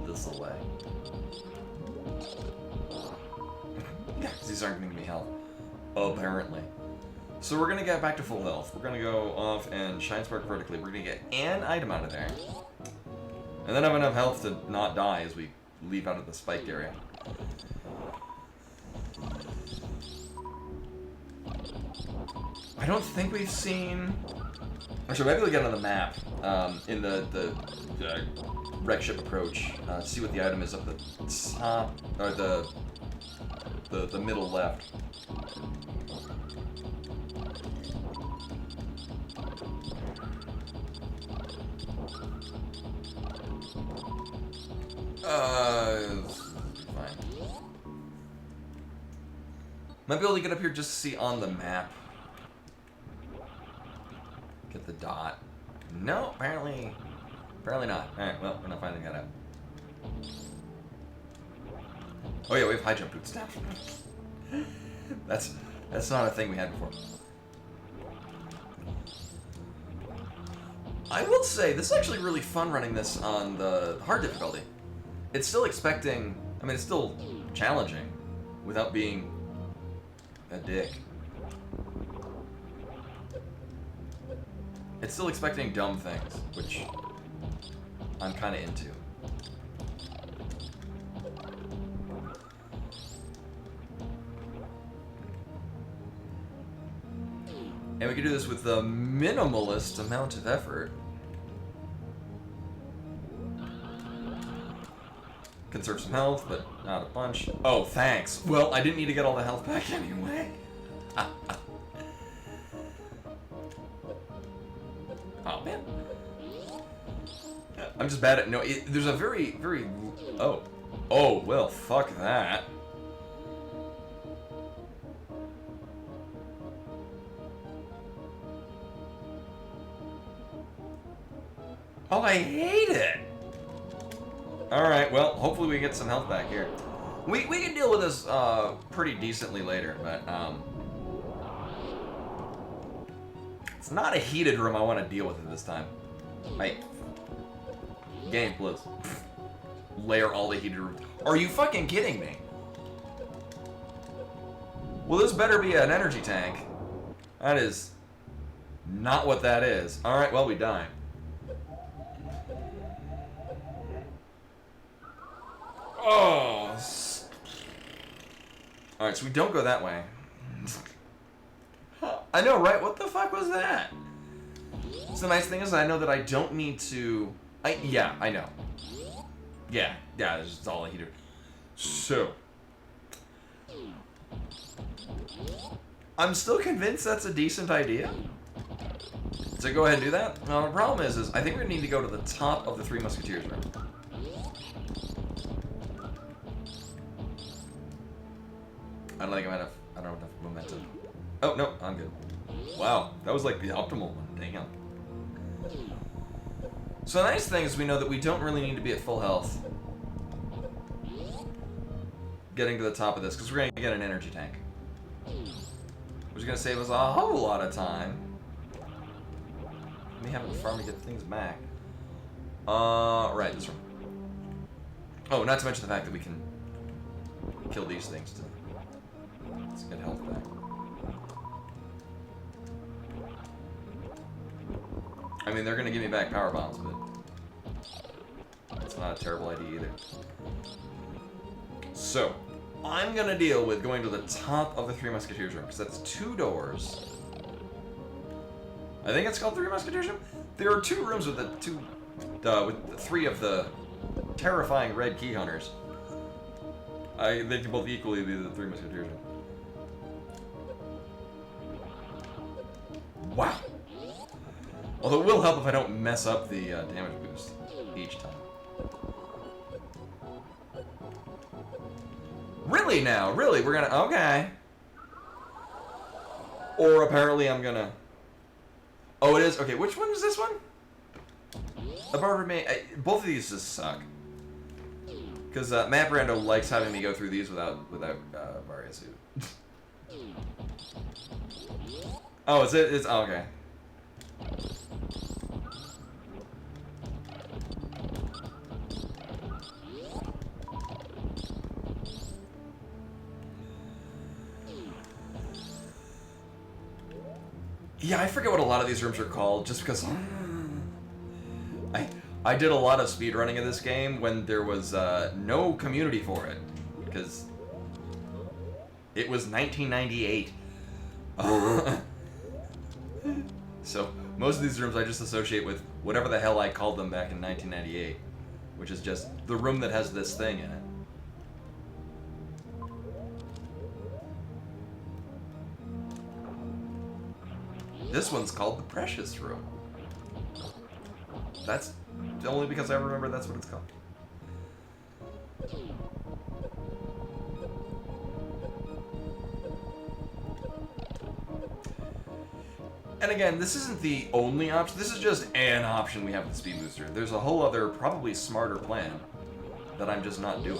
A: This way. Yeah, because these aren't gonna give me health. Apparently. So we're gonna get back to full health. We're gonna go off and shine spark vertically. We're gonna get an item out of there. And then have enough health to not die as we leave out of the spiked area. I don't think we've seen... Actually, maybe we'll get on the map in the wreck ship approach. See what the item is up the top, or the middle left. Fine. Might be able to get up here just to see on the map. Get the dot. No, apparently not. Alright, well, we're not finding that out. Oh yeah, we have high jump boots now. That's not a thing we had before. I will say, this is actually really fun running this on the hard difficulty. It's still expecting, I mean, it's still challenging without being a dick. It's still expecting dumb things, which I'm kind of into. And we can do this with the minimalist amount of effort. Conserve some health, but not a bunch. Oh, thanks. Well, I didn't need to get all the health back anyway. Oh, man. I'm just bad at... No, there's a very... Oh. Oh, well, fuck that. Oh, I hate it! Alright, well, hopefully we get some health back here. We can deal with this pretty decently later, but it's not a heated room I want to deal with it this time. Hey. Game, please. Layer all the heated rooms. Are you fucking kidding me? Well, this better be an energy tank. That is not what that is. Alright, well, we die. Oh. Alright, so we don't go that way. I know, right? What the fuck was that? So the nice thing is I know that I don't need to... Yeah, I know. Yeah, that's all I heater. So... I'm still convinced that's a decent idea. So go ahead and do that. Now, the problem is I think we need to go to the top of the Three Musketeers room. I don't think I don't have enough momentum. Oh, no, I'm good. Wow, that was like the optimal one. Damn. So the nice thing is we know that we don't really need to be at full health getting to the top of this, because we're going to get an energy tank. Which is going to save us a whole lot of time. Me having to farm to get things back. Right, this room. Oh, not to mention the fact that we can kill these things to get health back. I mean, they're gonna give me back power bombs, but not a terrible idea either. So, I'm gonna deal with going to the top of the Three Musketeers room, because that's 2 doors. I think it's called Three Musketeers room? There are 2 rooms with with 3 of the terrifying red key hunters. They can both equally be the Three Musketeers room. Wow! Although it will help if I don't mess up the damage boost each time. Really now? Really? We're gonna... Okay. Or apparently I'm gonna... Oh, it is? Okay, which one is this one? The Barber May... both of these just suck. Because Matt Brando likes having me go through these without Varia suit. Oh, is it? It's... Oh, okay. Yeah, I forget what a lot of these rooms are called, just because I did a lot of speedrunning of this game when there was no community for it, because it was 1998. So most of these rooms I just associate with whatever the hell I called them back in 1998, which is just the room that has this thing in it. This one's called the Precious Room. That's only because I remember that's what it's called. And again, this isn't the only option. This is just an option we have with the Speed Booster. There's a whole other, probably smarter plan that I'm just not doing.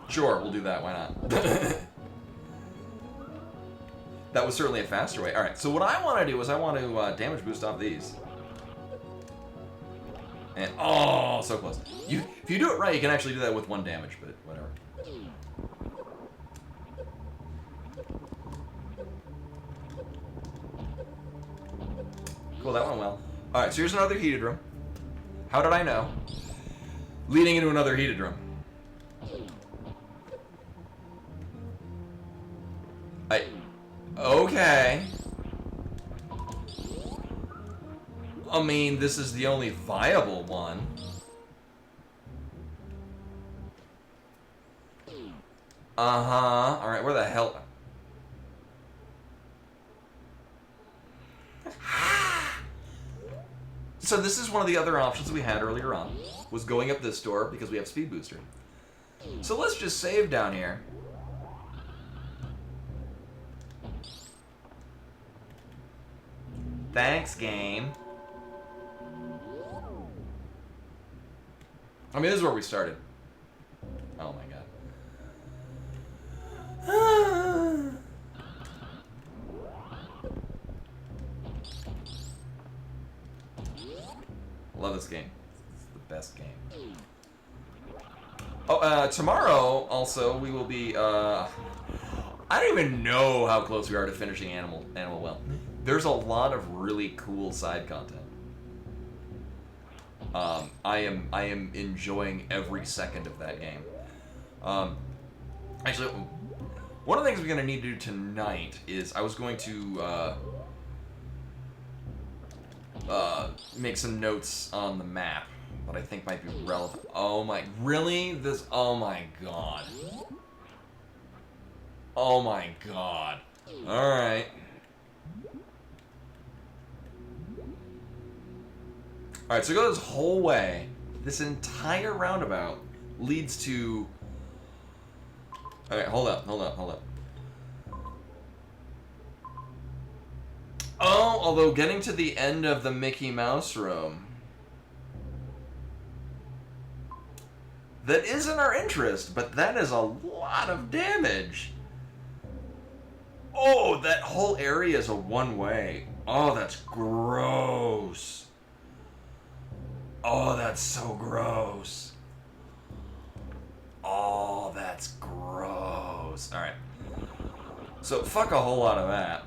A: Sure, we'll do that, why not? That was certainly a faster way. Alright, so what I want to do is I want to damage boost off these. And, oh, so close. If you do it right, you can actually do that with 1 damage, but whatever. Cool, that went well. Alright, so here's another heated room. How did I know? Leading into another heated room. Okay. I mean, this is the only viable one. Uh-huh. Alright, where the hell... So this is one of the other options we had earlier on, was going up this door because we have Speed Booster. So let's just save down here. Thanks, game. I mean, this is where we started. Oh my god. Love this game. It's the best game. Oh, tomorrow, also, we will be, I don't even know how close we are to finishing Animal Well. There's a lot of really cool side content. I am enjoying every second of that game. Actually, one of the things we're gonna need to do tonight is I was going to make some notes on the map that I think might be relevant. Oh my, really? This? Oh my god. Oh my god. All right. Alright, so go this whole way. This entire roundabout leads to... Okay, hold up. Oh, although getting to the end of the Mickey Mouse room... That is in our interest, but that is a lot of damage. Oh, that whole area is a one-way. Oh, that's gross. Oh, that's so gross. Oh, that's gross. Alright. So, fuck a whole lot of that.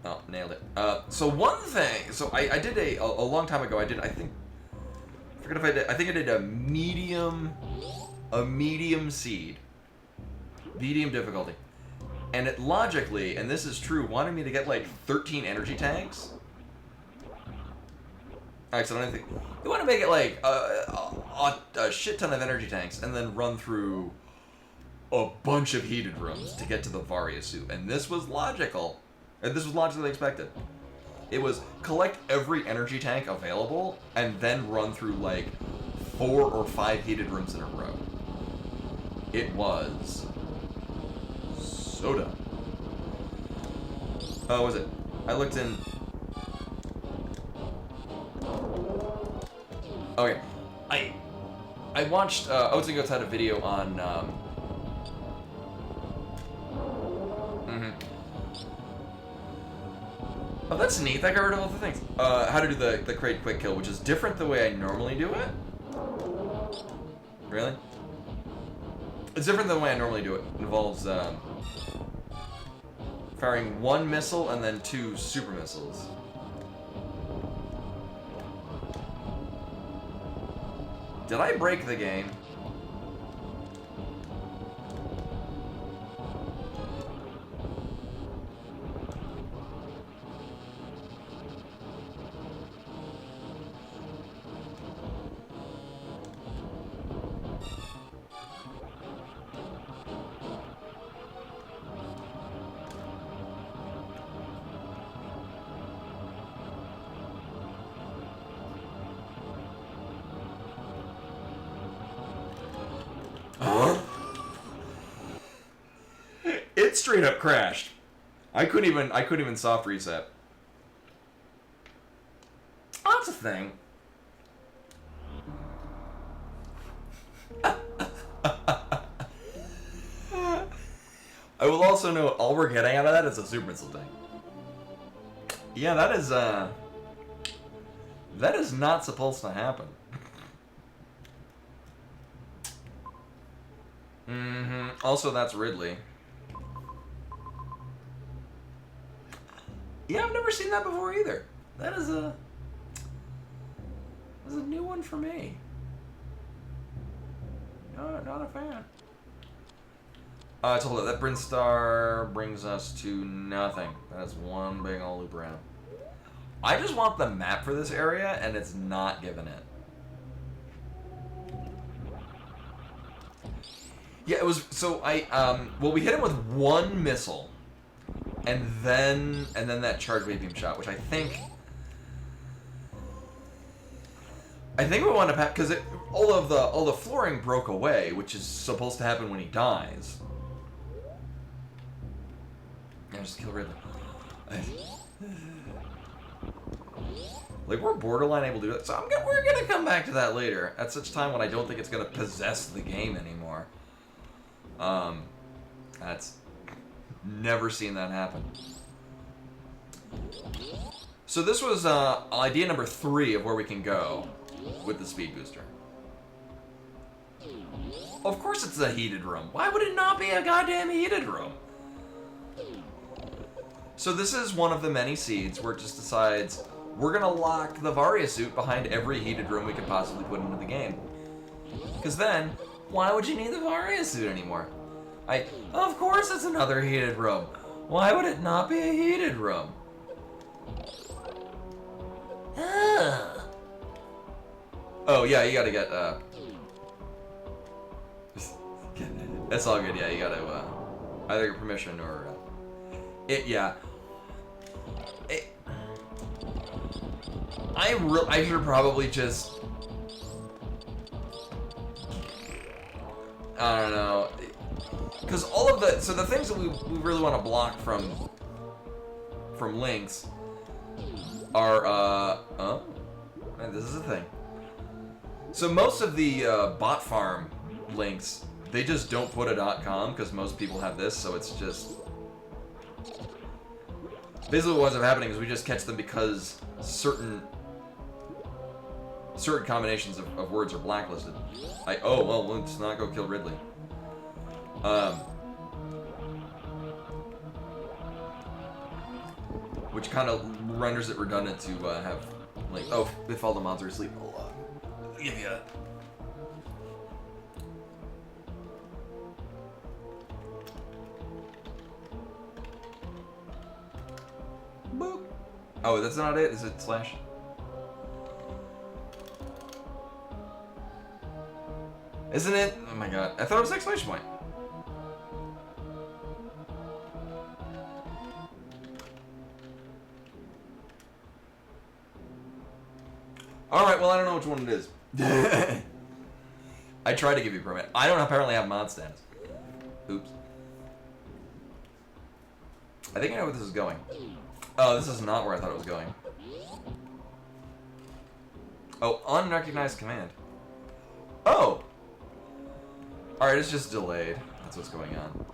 A: Oh, nailed it. So one thing, so I did a long time ago, I think I did a medium seed. Medium difficulty. And it logically, and this is true, wanted me to get like 13 energy tanks. Actually, I don't think, they want to make it like a shit ton of energy tanks and then run through a bunch of heated rooms to get to the Varia suit. And this was logical. And this was logically expected. It was collect every energy tank available and then run through like 4 or 5 heated rooms in a row. It was so dumb. Oh, was it? I looked in. Okay, I watched Oats and Goats had a video on. Oh, that's neat. That got rid of all the things. How to do the crate quick kill, which is different the way I normally do it. Really? It's different than the way I normally do it. It involves firing 1 missile and then 2 super missiles. Did I break the game? It straight up crashed. I couldn't even soft reset. Oh, that's a thing. I will also note all we're getting out of that is a super missile tank. Yeah, that is not supposed to happen. Also, that's Ridley. Yeah, I've never seen that before either. That's a new one for me. No, not a fan. Hold on, that Brinstar brings us to nothing. That's one big old loop around. I just want the map for this area, and it's not giving it. Yeah, it was, so well, we hit him with 1 missile. And then that charge wave beam shot, which I think we wound up because all the flooring broke away, which is supposed to happen when he dies. Yeah, just kill Ridley. Like, we're borderline able to do that, so we're gonna come back to that later at such time when I don't think it's gonna possess the game anymore. That's. Never seen that happen. So this was idea number 3 of where we can go with the speed booster. Of course it's a heated room. Why would it not be a goddamn heated room? So this is one of the many seeds where it just decides we're gonna lock the Varia suit behind every heated room we could possibly put into the game. Because then, why would you need the Varia suit anymore? Of course it's another heated room. Why would it not be a heated room? Oh, yeah, you gotta get, that's all good, yeah, you gotta, either get permission or, yeah. I should probably just, I don't know. Because all of the things that we really want to block from links are, oh, man, this is a thing. So most of the bot farm links they just don't put a .com because most people have this, so it's just... Basically what ends up happening is we just catch them because certain combinations of words are blacklisted. Oh, well, let's not go kill Ridley. Which kind of renders it redundant to have, like, oh, if all the mods are asleep, I'll give you that. Boop. Oh, that's not it? Is it slash? Isn't it? Oh my god. I thought it was exclamation point. Alright, well, I don't know which one it is. I tried to give you a permit. I don't apparently have mod status. Oops. I think I know where this is going. Oh, this is not where I thought it was going. Oh, unrecognized command. Oh! Alright, it's just delayed. That's what's going on.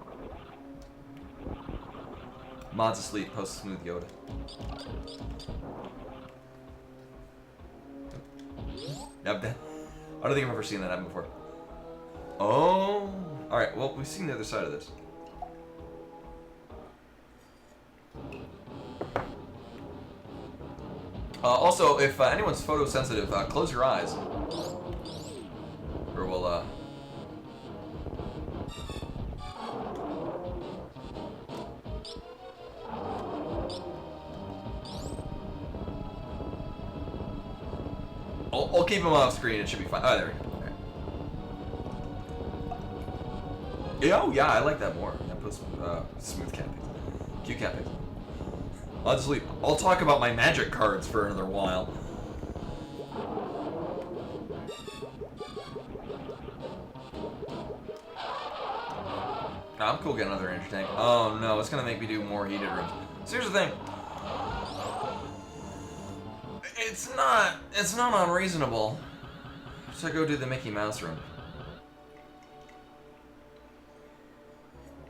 A: Mod's asleep, post smooth Yoda. Yep, I don't think I've ever seen that happen before. Oh! Alright, well, we've seen the other side of this. Also, if anyone's photosensitive, close your eyes. Or we'll, I'll keep him off screen, it should be fine. Oh, there we go. Okay. Oh, yeah, I like that more. That puts smooth cat pics. Cute cat pics. I'll just leave. I'll talk about my magic cards for another while. Nah, I'm cool getting another energy tank. Oh no, it's gonna make me do more heated rooms. So here's the thing. It's not unreasonable to go do the Mickey Mouse room.